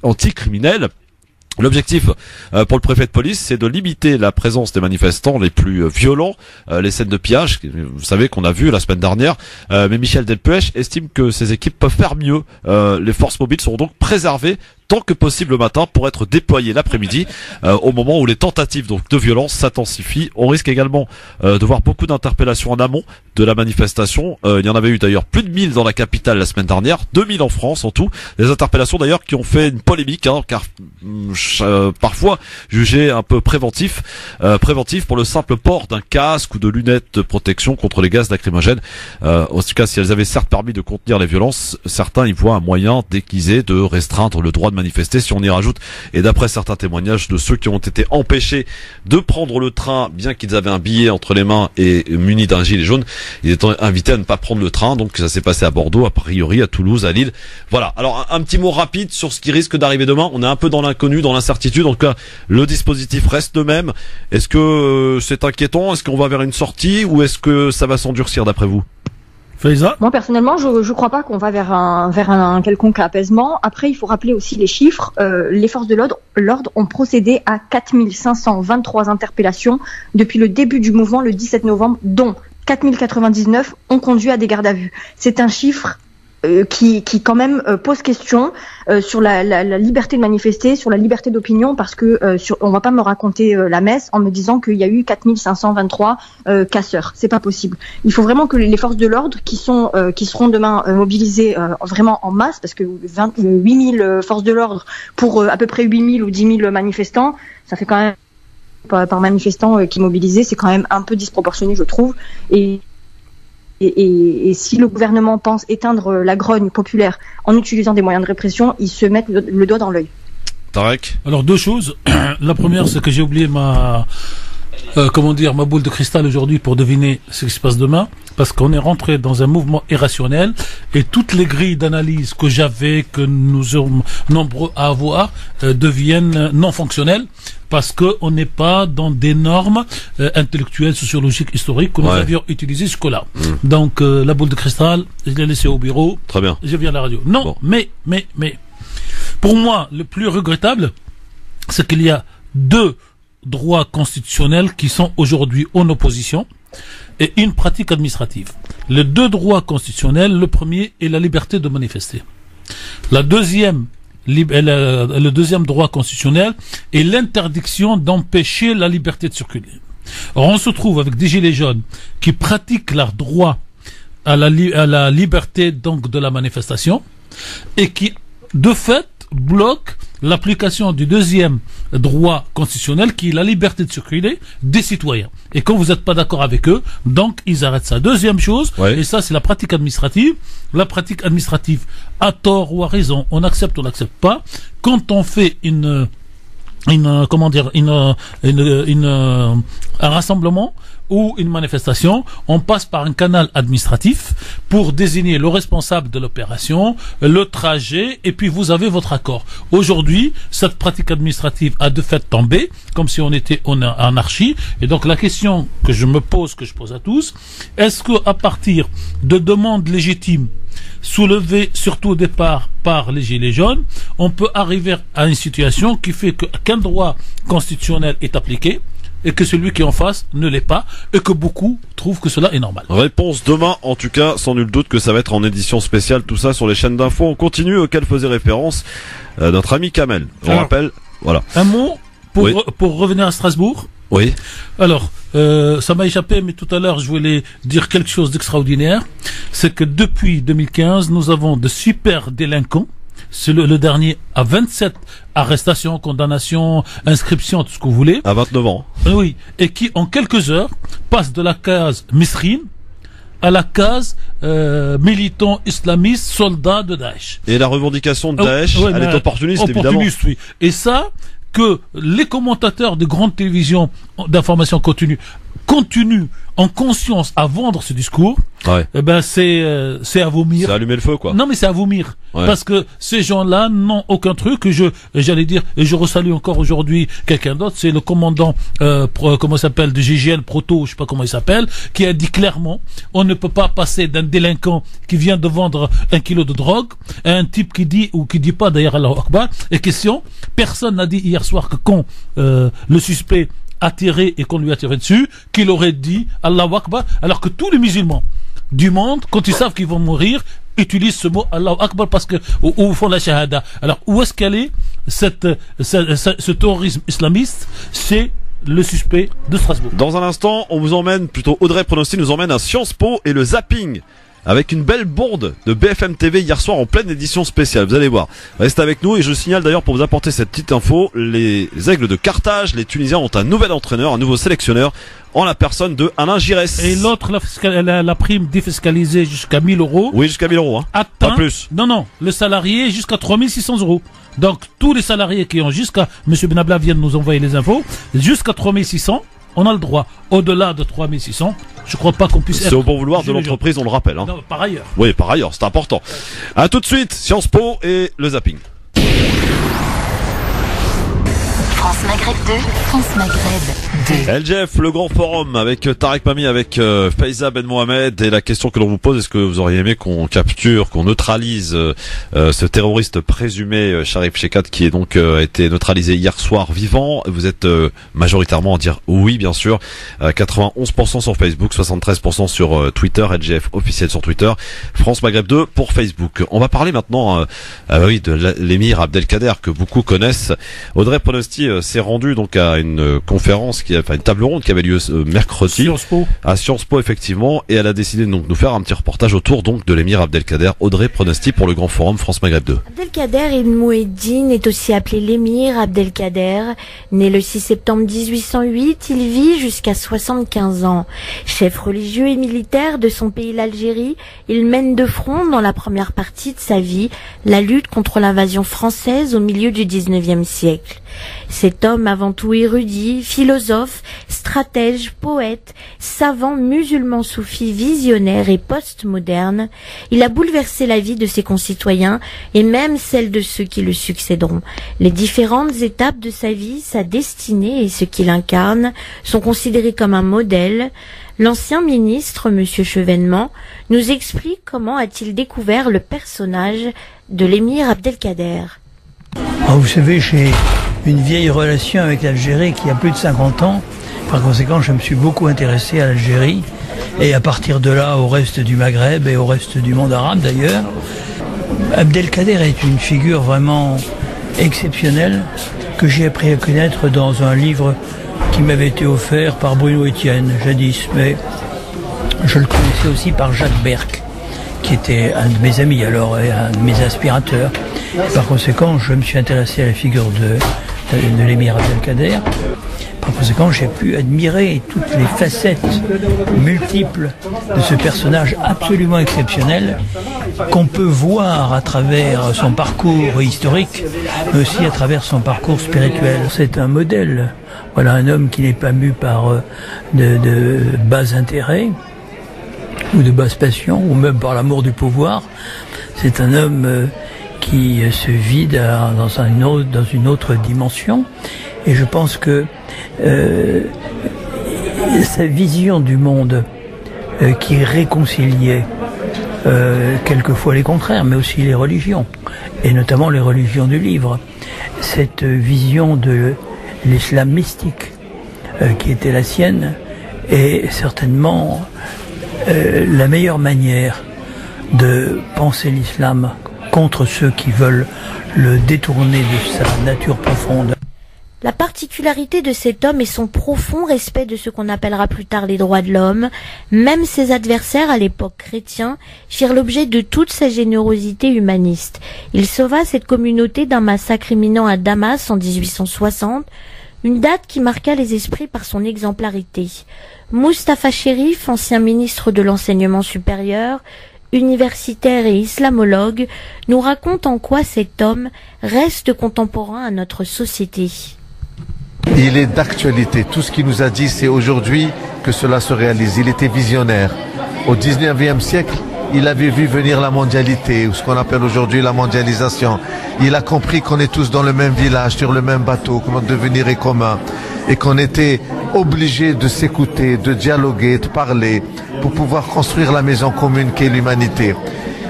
anticriminelle. L'objectif pour le préfet de police, c'est de limiter la présence des manifestants les plus violents, les scènes de pillage, vous savez qu'on a vu la semaine dernière, mais Michel Delpech estime que ces équipes peuvent faire mieux. Les forces mobiles seront donc préservées tant que possible le matin pour être déployées l'après-midi, au moment où les tentatives donc de violence s'intensifient. On risque également de voir beaucoup d'interpellations en amont de la manifestation. Il y en avait eu d'ailleurs plus de 1000 dans la capitale la semaine dernière, 2000 en France en tout. Des interpellations d'ailleurs qui ont fait une polémique, car parfois jugées un peu préventif pour le simple port d'un casque ou de lunettes de protection contre les gaz lacrymogènes. En tout cas, si elles avaient certes permis de contenir les violences, certains y voient un moyen déguisé de restreindre le droit de de manifester. Si on y rajoute, et d'après certains témoignages de ceux qui ont été empêchés de prendre le train, bien qu'ils avaient un billet entre les mains et munis d'un gilet jaune, ils étaient invités à ne pas prendre le train. Donc ça s'est passé à Bordeaux, a priori à Toulouse, à Lille. Voilà. Alors un petit mot rapide sur ce qui risque d'arriver demain. On est un peu dans l'inconnu, dans l'incertitude. En tout cas, le dispositif reste le même. Est-ce que c'est inquiétant? Est-ce qu'on va vers une sortie ou est-ce que ça va s'endurcir d'après vous? Faiza? Moi personnellement, je crois pas qu'on va vers un quelconque apaisement. Après, il faut rappeler aussi les chiffres. Les forces de l'ordre ont procédé à 4523 interpellations depuis le début du mouvement le 17 novembre, dont 4099 ont conduit à des gardes à vue. C'est un chiffre qui quand même pose question sur la liberté de manifester, sur la liberté d'opinion, parce que on va pas me raconter la messe en me disant qu'il y a eu 4523 casseurs. C'est pas possible. Il faut vraiment que les forces de l'ordre qui seront demain mobilisées vraiment en masse, parce que 8000 forces de l'ordre pour à peu près 8000 ou 10 000 manifestants, ça fait quand même par manifestant qui est mobilisé, c'est quand même un peu disproportionné, je trouve. Et si le gouvernement pense éteindre la grogne populaire en utilisant des moyens de répression, ils se mettent le doigt dans l'œil. Tarek ? Alors deux choses. La première, c'est que j'ai oublié ma boule de cristal aujourd'hui pour deviner ce qui se passe demain, parce qu'on est rentré dans un mouvement irrationnel et toutes les grilles d'analyse que j'avais, que nous sommes nombreux à avoir, deviennent non fonctionnelles, parce que on n'est pas dans des normes intellectuelles, sociologiques, historiques que nous avions utilisées jusque-là. Donc la boule de cristal, je l'ai laissée au bureau. Très bien. Je viens à la radio. Non, mais pour moi, le plus regrettable, c'est qu'il y a deux droits constitutionnels qui sont aujourd'hui en opposition et une pratique administrative. Les deux droits constitutionnels, le premier est la liberté de manifester. Le deuxième droit constitutionnel est l'interdiction d'empêcher la liberté de circuler. Or, on se trouve avec des gilets jaunes qui pratiquent leur droit à la liberté donc de la manifestation et qui, de fait, bloquent l'application du deuxième droit constitutionnel qui est la liberté de circuler des citoyens. Et quand vous n'êtes pas d'accord avec eux, donc ils arrêtent ça. Deuxième chose, et ça c'est la pratique administrative. La pratique administrative, à tort ou à raison, on accepte ou on n'accepte pas. Quand on fait un rassemblement ou une manifestation, on passe par un canal administratif pour désigner le responsable de l'opération, le trajet, et puis vous avez votre accord. Aujourd'hui, cette pratique administrative a de fait tombé, comme si on était en anarchie, et donc la question que je me pose, que je pose à tous, est-ce que à partir de demandes légitimes soulevées surtout au départ par les gilets jaunes, on peut arriver à une situation qui fait qu'un droit constitutionnel est appliqué, et que celui qui est en face ne l'est pas, et que beaucoup trouvent que cela est normal. Réponse demain, en tout cas, sans nul doute que ça va être en édition spéciale, tout ça sur les chaînes d'infos. On continue, auquel faisait référence notre ami Kamel. On rappelle, voilà. Un mot pour revenir à Strasbourg. Oui. Alors, ça m'a échappé, mais tout à l'heure, je voulais dire quelque chose d'extraordinaire. C'est que depuis 2015, nous avons de super délinquants. C'est le dernier à 27 arrestations, condamnations, inscriptions, tout ce que vous voulez. À 29 ans. Oui. Et qui, en quelques heures, passe de la case Misrine à la case militant islamiste, soldat de Daesh. Et la revendication de Daesh, elle est opportuniste, évidemment. Oui. Et ça, que les commentateurs de grandes télévisions d'information continue continuent en conscience à vendre ce discours, eh ben c'est à vomir. C'est allumer le feu, quoi. Non, mais c'est à vomir. Parce que ces gens-là n'ont aucun truc. J'allais dire, et je resalue encore aujourd'hui quelqu'un d'autre, c'est le commandant, comment s'appelle, de GIGN Proto, je sais pas comment il s'appelle, qui a dit clairement, on ne peut pas passer d'un délinquant qui vient de vendre 1 kilo de drogue à un type qui dit, ou qui dit pas d'ailleurs Allahu Akbar. Et question, personne n'a dit hier soir que quand le suspect a tiré et qu'on lui a tiré dessus, qu'il aurait dit Allahu Akbar, alors que tous les musulmans du monde, quand ils savent qu'ils vont mourir, utilisent ce mot Allahu Akbar parce que ou font la shahada. Alors où est-ce qu'elle est ce terrorisme islamiste? C'est le suspect de Strasbourg. Dans un instant, on vous emmène, plutôt Audrey Pronosti nous emmène à Sciences Po et le zapping. avec une belle bourde de BFM TV hier soir en pleine édition spéciale. Vous allez voir. Restez avec nous et je signale d'ailleurs pour vous apporter cette petite info, les Aigles de Carthage, les Tunisiens ont un nouvel entraîneur, un nouveau sélectionneur en la personne de Alain Giresse. Et l'autre, la prime défiscalisée jusqu'à 1000 €. Oui, jusqu'à 1000 €, hein. Atteint, pas plus. Non, le salarié jusqu'à 3600 €. Donc, tous les salariés qui ont jusqu'à, Monsieur Benabla vient de nous envoyer les infos, jusqu'à 3600, on a le droit. Au-delà de 3600, je crois pas qu'on puisse être. C'est au bon vouloir de l'entreprise, on le rappelle, hein. Non, par ailleurs. Oui, par ailleurs, c'est important. À tout de suite, Sciences Po et le zapping. France Maghreb 2, France Maghreb 2. LGF, le grand forum avec Tarek Mami, avec Faiza Ben Mohamed, et la question que l'on vous pose, est-ce que vous auriez aimé qu'on capture, qu'on neutralise ce terroriste présumé Cherif Shekat qui est donc été neutralisé hier soir vivant? Vous êtes majoritairement à dire oui, bien sûr. 91% sur Facebook, 73% sur Twitter, LGF officiel sur Twitter, France Maghreb 2 pour Facebook. On va parler maintenant de l'émir Abdelkader que beaucoup connaissent. Audrey Pronosti s'est rendu donc à une conférence une table ronde qui avait lieu mercredi à Sciences Po effectivement, et elle a décidé donc de nous faire un petit reportage autour donc de l'émir Abdelkader. Audrey Pronosti pour le grand forum France Maghreb 2. Abdelkader Ibn Moueddine est aussi appelé l'émir Abdelkader. Né le 6 septembre 1808, il vit jusqu'à 75 ans. Chef religieux et militaire de son pays l'Algérie, il mène de front dans la première partie de sa vie la lutte contre l'invasion française au milieu du 19e siècle. Cet homme avant tout érudit, philosophe, stratège, poète, savant, musulman soufi, visionnaire et post-moderne, il a bouleversé la vie de ses concitoyens et même celle de ceux qui le succéderont. Les différentes étapes de sa vie, sa destinée et ce qu'il incarne sont considérés comme un modèle. L'ancien ministre, Monsieur Chevènement, nous explique comment a-t-il découvert le personnage de l'émir Abdelkader. Vous savez, j'ai une vieille relation avec l'Algérie qui a plus de 50 ans. Par conséquent, je me suis beaucoup intéressé à l'Algérie et à partir de là au reste du Maghreb et au reste du monde arabe d'ailleurs. Abdelkader est une figure vraiment exceptionnelle que j'ai appris à connaître dans un livre qui m'avait été offert par Bruno Etienne jadis, mais je le connaissais aussi par Jacques Berck, qui était un de mes amis alors et un de mes inspirateurs. Par conséquent, je me suis intéressé à la figure de l'émir Abdelkader. Par conséquent, j'ai pu admirer toutes les facettes multiples de ce personnage absolument exceptionnel qu'on peut voir à travers son parcours historique, mais aussi à travers son parcours spirituel. C'est un modèle. Voilà un homme qui n'est pas mu par de bas intérêts ou de basse passion, ou même par l'amour du pouvoir. C'est un homme qui se vit dans une autre dimension. Et je pense que sa vision du monde qui réconciliait quelquefois les contraires, mais aussi les religions, et notamment les religions du livre, cette vision de l'islam mystique qui était la sienne, est certainement la meilleure manière de penser l'islam contre ceux qui veulent le détourner de sa nature profonde. La particularité de cet homme est son profond respect de ce qu'on appellera plus tard les droits de l'homme. Même ses adversaires à l'époque chrétiens firent l'objet de toute sa générosité humaniste. Il sauva cette communauté d'un massacre imminent à Damas en 1860, une date qui marqua les esprits par son exemplarité. Mustapha Cherif, ancien ministre de l'enseignement supérieur, universitaire et islamologue, nous raconte en quoi cet homme reste contemporain à notre société. Il est d'actualité. Tout ce qu'il nous a dit, c'est aujourd'hui que cela se réalise. Il était visionnaire. Au 19e siècle, il avait vu venir la mondialité, ou ce qu'on appelle aujourd'hui la mondialisation. Il a compris qu'on est tous dans le même village, sur le même bateau, que notre devenir est commun, et qu'on était obligé de s'écouter, de dialoguer, de parler, pour pouvoir construire la maison commune qu'est l'humanité.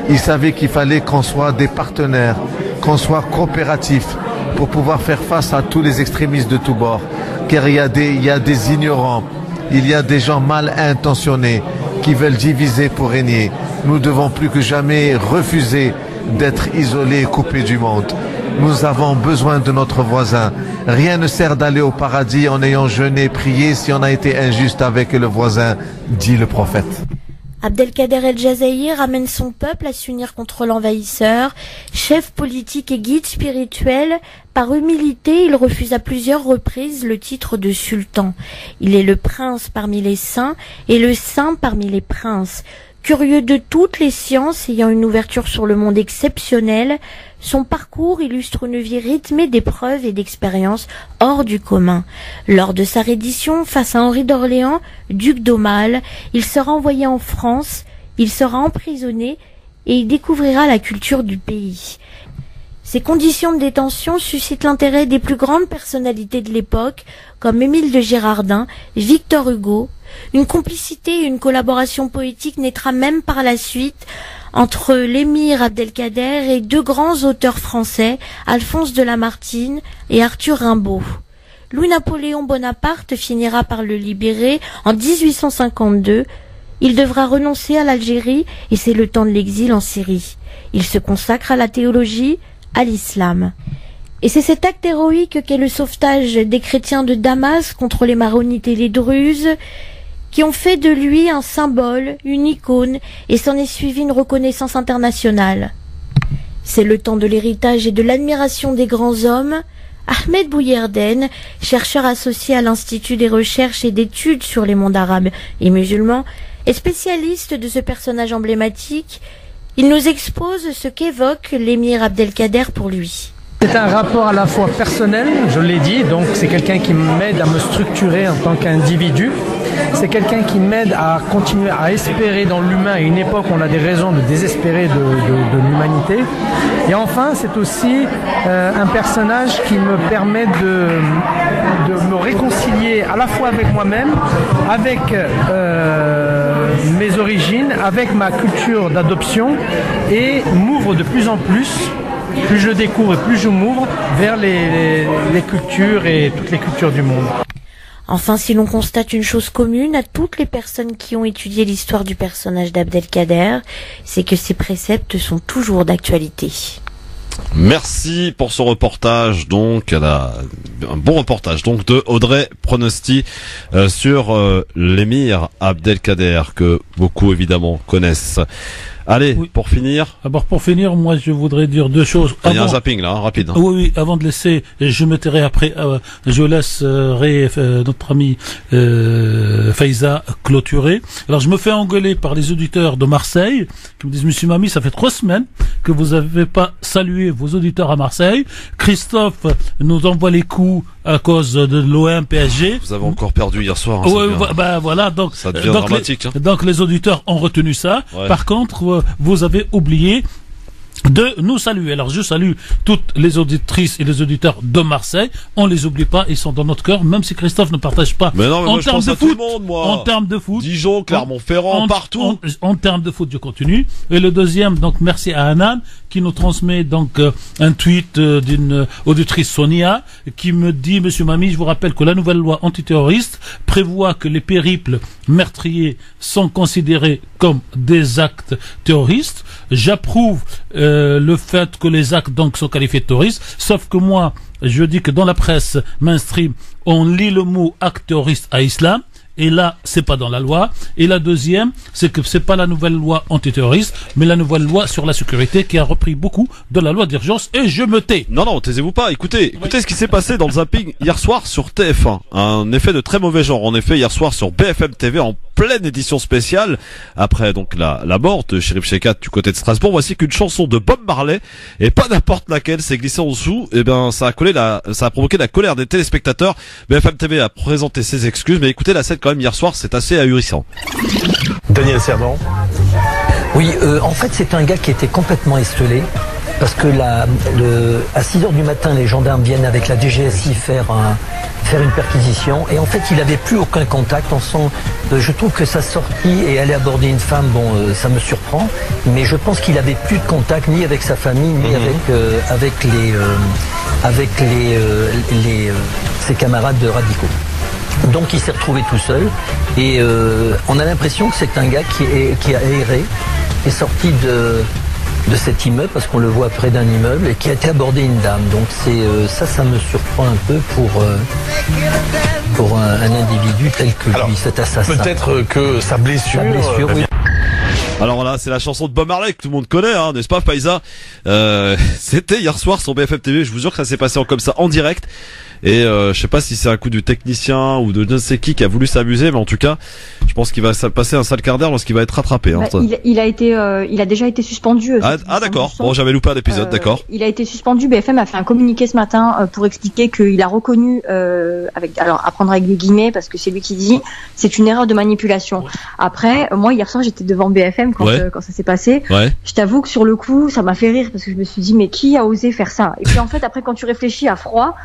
Il savait qu'il fallait qu'on soit des partenaires, qu'on soit coopératifs, pour pouvoir faire face à tous les extrémistes de tous bords. Car il y a des ignorants, il y a des gens mal intentionnés qui veulent diviser pour régner. Nous devons plus que jamais refuser d'être isolés et coupés du monde. Nous avons besoin de notre voisin. Rien ne sert d'aller au paradis en ayant jeûné, prié si on a été injuste avec le voisin, dit le prophète. Abdelkader El Jazaïr amène son peuple à s'unir contre l'envahisseur. Chef politique et guide spirituel, par humilité, il refuse à plusieurs reprises le titre de sultan. Il est le prince parmi les saints et le saint parmi les princes. Curieux de toutes les sciences, ayant une ouverture sur le monde exceptionnelle, son parcours illustre une vie rythmée d'épreuves et d'expériences hors du commun. Lors de sa reddition face à Henri d'Orléans, duc d'Aumale, il sera envoyé en France, il sera emprisonné et il découvrira la culture du pays. Ces conditions de détention suscitent l'intérêt des plus grandes personnalités de l'époque, comme Émile de Girardin, Victor Hugo. Une complicité et une collaboration poétique naîtra même par la suite entre l'émir Abdelkader et deux grands auteurs français, Alphonse de Lamartine et Arthur Rimbaud. Louis-Napoléon Bonaparte finira par le libérer en 1852. Il devra renoncer à l'Algérie et c'est le temps de l'exil en Syrie. Il se consacre à la théologie, à l'islam. Et c'est cet acte héroïque qu'est le sauvetage des chrétiens de Damas contre les maronites et les druzes, qui ont fait de lui un symbole, une icône, et s'en est suivi une reconnaissance internationale. C'est le temps de l'héritage et de l'admiration des grands hommes. Ahmed Bouyerden, chercheur associé à l'Institut des recherches et d'études sur les mondes arabes et musulmans, est spécialiste de ce personnage emblématique. Il nous expose ce qu'évoque l'émir Abdelkader pour lui. C'est un rapport à la fois personnel, je l'ai dit, donc c'est quelqu'un qui m'aide à me structurer en tant qu'individu. C'est quelqu'un qui m'aide à continuer à espérer dans l'humain à une époque où on a des raisons de désespérer de l'humanité. Et enfin, c'est aussi un personnage qui me permet de me réconcilier à la fois avec moi-même, avec mes origines, avec ma culture d'adoption et m'ouvre de plus en plus. Plus je découvre et plus je m'ouvre vers les cultures et toutes les cultures du monde. Enfin, si l'on constate une chose commune à toutes les personnes qui ont étudié l'histoire du personnage d'Abdelkader, c'est que ses préceptes sont toujours d'actualité. Merci pour ce reportage, donc un bon reportage donc de Audrey Pronosti sur l'émir Abdelkader que beaucoup évidemment connaissent. Allez, oui. Pour finir. D'abord, pour finir, moi, je voudrais dire deux choses. Il y a un zapping là, rapide. Oui, avant de laisser, je me tairai après, je laisserai notre ami Faiza clôturer. Alors, je me fais engueuler par les auditeurs de Marseille qui me disent, Monsieur Mami, ça fait 3 semaines que vous n'avez pas salué vos auditeurs à Marseille. Christophe nous envoie les coups à cause de l'OM PSG. Vous avez encore perdu hier soir. Hein, oui, bah voilà, donc ça devient dramatique. Donc les auditeurs ont retenu ça. Ouais. Par contre, vous avez oublié de nous saluer. Alors je salue toutes les auditrices et les auditeurs de Marseille. On les oublie pas, ils sont dans notre cœur, même si Christophe ne partage pas. Mais non, mais en moi, termes je pense de à foot, tout le monde, moi. En termes de foot, Dijon, Clermont-Ferrand, partout. En termes de foot, je continue. Et le deuxième, donc merci à Anan qui nous transmet donc un tweet d'une auditrice Sonia qui me dit, Monsieur Mami, je vous rappelle que la nouvelle loi antiterroriste prévoit que les périples meurtriers sont considérés comme des actes terroristes. J'approuve le fait que les actes donc sont qualifiés de terroristes, sauf que moi, je dis que dans la presse mainstream, on lit le mot acte terroriste à islam. Et là, c'est pas dans la loi. Et la deuxième, c'est que c'est pas la nouvelle loi antiterroriste, mais la nouvelle loi sur la sécurité qui a repris beaucoup de la loi d'urgence. Et je me tais. Non, taisez-vous pas. Écoutez ce qui s'est passé dans le zapping hier soir sur TF1. Un effet de très mauvais genre. En effet, hier soir sur BFM TV en pleine édition spéciale. Après donc la mort de Chérif Chekat du côté de Strasbourg, voici qu'une chanson de Bob Marley et pas n'importe laquelle s'est glissée en dessous. Et ben ça a provoqué la colère des téléspectateurs. BFM TV a présenté ses excuses, mais écoutez la scène quand même hier soir, c'est assez ahurissant. Daniel Cerdan. Oui, en fait c'est un gars qui était complètement estelé. Parce que à 6h du matin, les gendarmes viennent avec la DGSI faire une perquisition. Et en fait, il n'avait plus aucun contact. Je trouve que sa sortie et aller aborder une femme, ça me surprend. Mais je pense qu'il n'avait plus de contact ni avec sa famille, ni avec ses camarades radicaux. Donc il s'est retrouvé tout seul. Et on a l'impression que c'est un gars qui a erré, est sorti de cet immeuble, parce qu'on le voit près d'un immeuble, et qui a été abordé une dame. Donc ça me surprend un peu pour un individu tel que lui, cet assassin. Peut-être que sa blessure oui. Alors là, c'est la chanson de Bob Marley que tout le monde connaît, hein, n'est-ce pas, Faiza? C'était hier soir sur BFM TV. Je vous jure que ça s'est passé comme ça, en direct. Et je sais pas si c'est un coup du technicien ou de je ne sais qui a voulu s'amuser, mais en tout cas, je pense qu'il va passer un sale quart d'heure lorsqu'il va être rattrapé. Hein. Il a déjà été suspendu. D'accord. Bon, j'avais loupé un épisode, d'accord. Il a été suspendu. BFM a fait un communiqué ce matin pour expliquer qu'il a reconnu, à prendre avec des guillemets, parce que c'est lui qui dit, c'est une erreur de manipulation. Après, moi hier soir, j'étais devant BFM quand ça s'est passé. Ouais. Je t'avoue que sur le coup, ça m'a fait rire parce que je me suis dit, mais qui a osé faire ça? Et puis en fait, après, quand tu réfléchis à froid,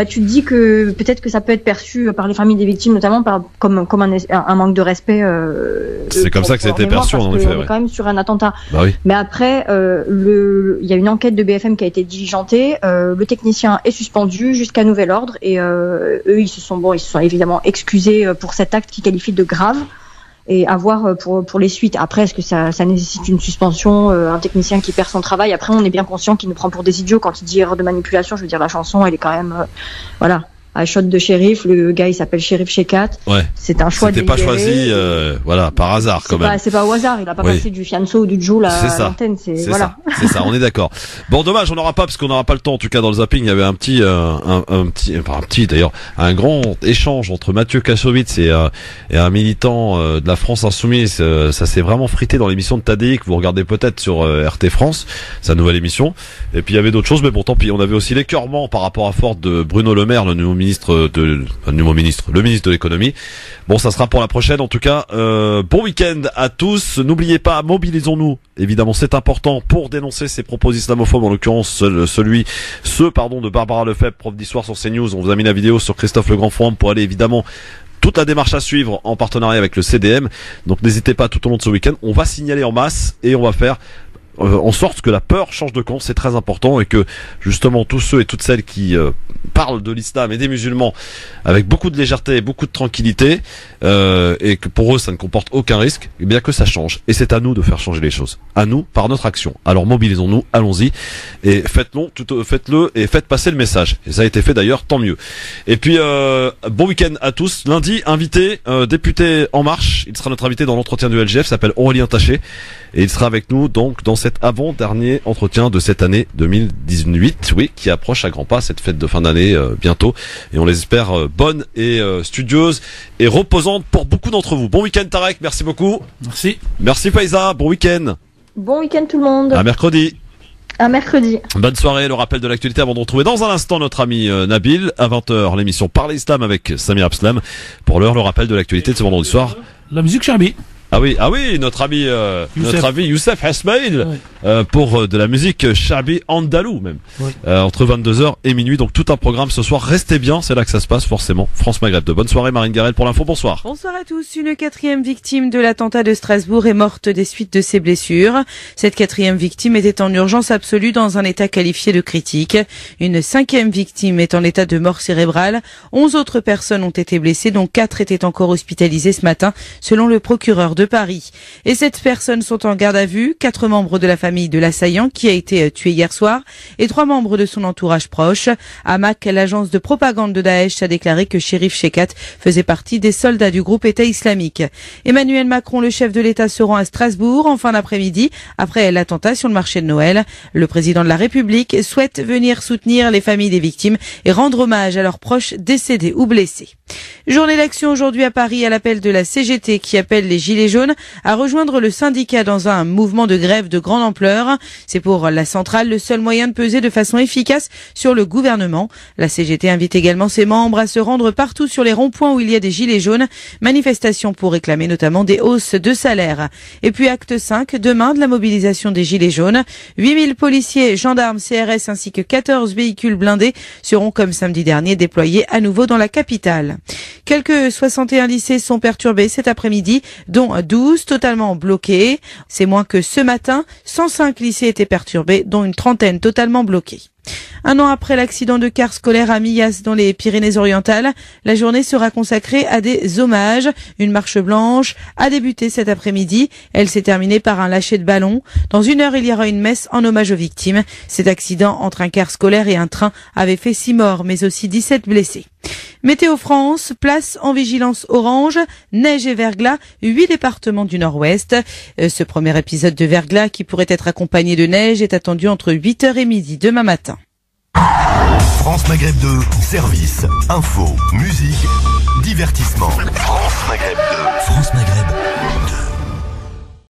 tu te dis que peut-être que ça peut être perçu par les familles des victimes, notamment comme un manque de respect. C'est comme ça que ça a été perçu, en effet. On est quand même sur un attentat. Bah oui. Mais après, il y a une enquête de BFM qui a été diligentée. Le technicien est suspendu jusqu'à nouvel ordre, et eux, ils se sont évidemment excusés pour cet acte qu'ils qualifient de grave. Et à voir pour les suites. Après, est-ce que ça nécessite une suspension, un technicien qui perd son travail? Après, on est bien conscient qu'il nous prend pour des idiots quand il dit erreur de manipulation. Je veux dire, la chanson, elle est quand même, à shot de shérif. Le gars, il s'appelle Chérif Shekat. Ouais. C'est un choix délibéré. C'était pas choisi, par hasard, quand même. C'est pas au hasard. Il a pas passé du Fianso ou du Joule à l'antenne. C'est ça. On est d'accord. Bon, dommage, on n'aura pas, parce qu'on n'aura pas le temps. En tout cas, dans le zapping, il y avait un grand échange entre Mathieu Kassovitz et un militant de la France Insoumise. Ça s'est vraiment frité dans l'émission de Tadei, que vous regardez peut-être sur RT France, sa nouvelle émission. Et puis il y avait d'autres choses, mais bon, tant pis. On avait aussi l'écœurement par rapport à Ford de Bruno Le Maire, le ministre de l'économie. Bon, ça sera pour la prochaine. En tout cas, bon week-end à tous. N'oubliez pas, mobilisons-nous. Évidemment, c'est important pour dénoncer ces propos islamophobes, en l'occurrence ceux de Barbara Lefebvre, prof d'histoire sur CNews. On vous a mis la vidéo sur Christophe Le Grand Forum pour aller évidemment toute la démarche à suivre en partenariat avec le CDM. Donc n'hésitez pas tout au long de ce week-end. On va signaler en masse et on va faire en sorte que la peur change de camp. C'est très important, et que justement tous ceux et toutes celles qui parlent de l'islam et des musulmans avec beaucoup de légèreté et beaucoup de tranquillité, et que pour eux ça ne comporte aucun risque, et bien que ça change. Et c'est à nous de faire changer les choses, à nous par notre action. Alors mobilisons-nous, allons-y, et faites-le et faites passer le message. Et ça a été fait d'ailleurs, tant mieux. Et puis bon week-end à tous. Lundi, invité député En Marche. Il sera notre invité dans l'entretien du LGF, s'appelle Aurélien Taché, et il sera avec nous donc dans cet avant-dernier entretien de cette année 2018, qui approche à grands pas, cette fête de fin d'année bientôt, et on les espère bonne et studieuse et reposante pour beaucoup d'entre vous. Bon week-end Tarek, merci beaucoup. Merci Faiza, bon week-end. Bon week-end tout le monde. À mercredi. À mercredi. Bonne soirée, le rappel de l'actualité avant de retrouver dans un instant notre ami Nabil. À 20h, l'émission Parler Islam avec Samir Abslam. Pour l'heure, le rappel de l'actualité de ce vendredi soir. La musique Charbi. Ah oui, notre ami Youssef Hasmail, pour de la musique Charbi Andalou même, entre 22h et minuit. Donc tout un programme ce soir, restez bien, c'est là que ça se passe forcément. France Maghreb 2. Bonne soirée Marine Garel pour l'info, bonsoir. Bonsoir à tous. Une 4e victime de l'attentat de Strasbourg est morte des suites de ses blessures. Cette 4e victime était en urgence absolue dans un état qualifié de critique. Une 5e victime est en état de mort cérébrale. 11 autres personnes ont été blessées, dont 4 étaient encore hospitalisées ce matin, selon le procureur de Paris. Et 7 personnes sont en garde à vue, 4 membres de la famille de l'assaillant qui a été tué hier soir et 3 membres de son entourage proche. Hamak, l'agence de propagande de Daesh, a déclaré que Chérif Shekat faisait partie des soldats du groupe État islamique. Emmanuel Macron, le chef de l'État, se rend à Strasbourg en fin d'après-midi après l'attentat sur le marché de Noël. Le président de la République souhaite venir soutenir les familles des victimes et rendre hommage à leurs proches décédés ou blessés. Journée d'action aujourd'hui à Paris à l'appel de la CGT qui appelle les Gilets jaunes à rejoindre le syndicat dans un mouvement de grève de grande ampleur. C'est pour la centrale le seul moyen de peser de façon efficace sur le gouvernement. La CGT invite également ses membres à se rendre partout sur les ronds-points où il y a des Gilets jaunes. Manifestation pour réclamer notamment des hausses de salaire. Et puis acte 5, demain de la mobilisation des Gilets jaunes. 8000 policiers, gendarmes, CRS ainsi que 14 véhicules blindés seront comme samedi dernier déployés à nouveau dans la capitale. Quelques 61 lycées sont perturbés cet après-midi, dont 12 totalement bloqués. C'est moins que ce matin. 105 lycées étaient perturbés, dont une trentaine totalement bloqués. Un an après l'accident de car scolaire à Millas dans les Pyrénées-Orientales, la journée sera consacrée à des hommages. Une marche blanche a débuté cet après-midi. Elle s'est terminée par un lâcher de ballon. Dans 1 heure, il y aura une messe en hommage aux victimes. Cet accident entre un car scolaire et un train avait fait 6 morts, mais aussi 17 blessés. Météo France, place en vigilance orange, neige et verglas, 8 départements du nord-ouest. Ce premier épisode de verglas qui pourrait être accompagné de neige est attendu entre 8h et midi demain matin. France Maghreb 2, service, info, musique, divertissement. France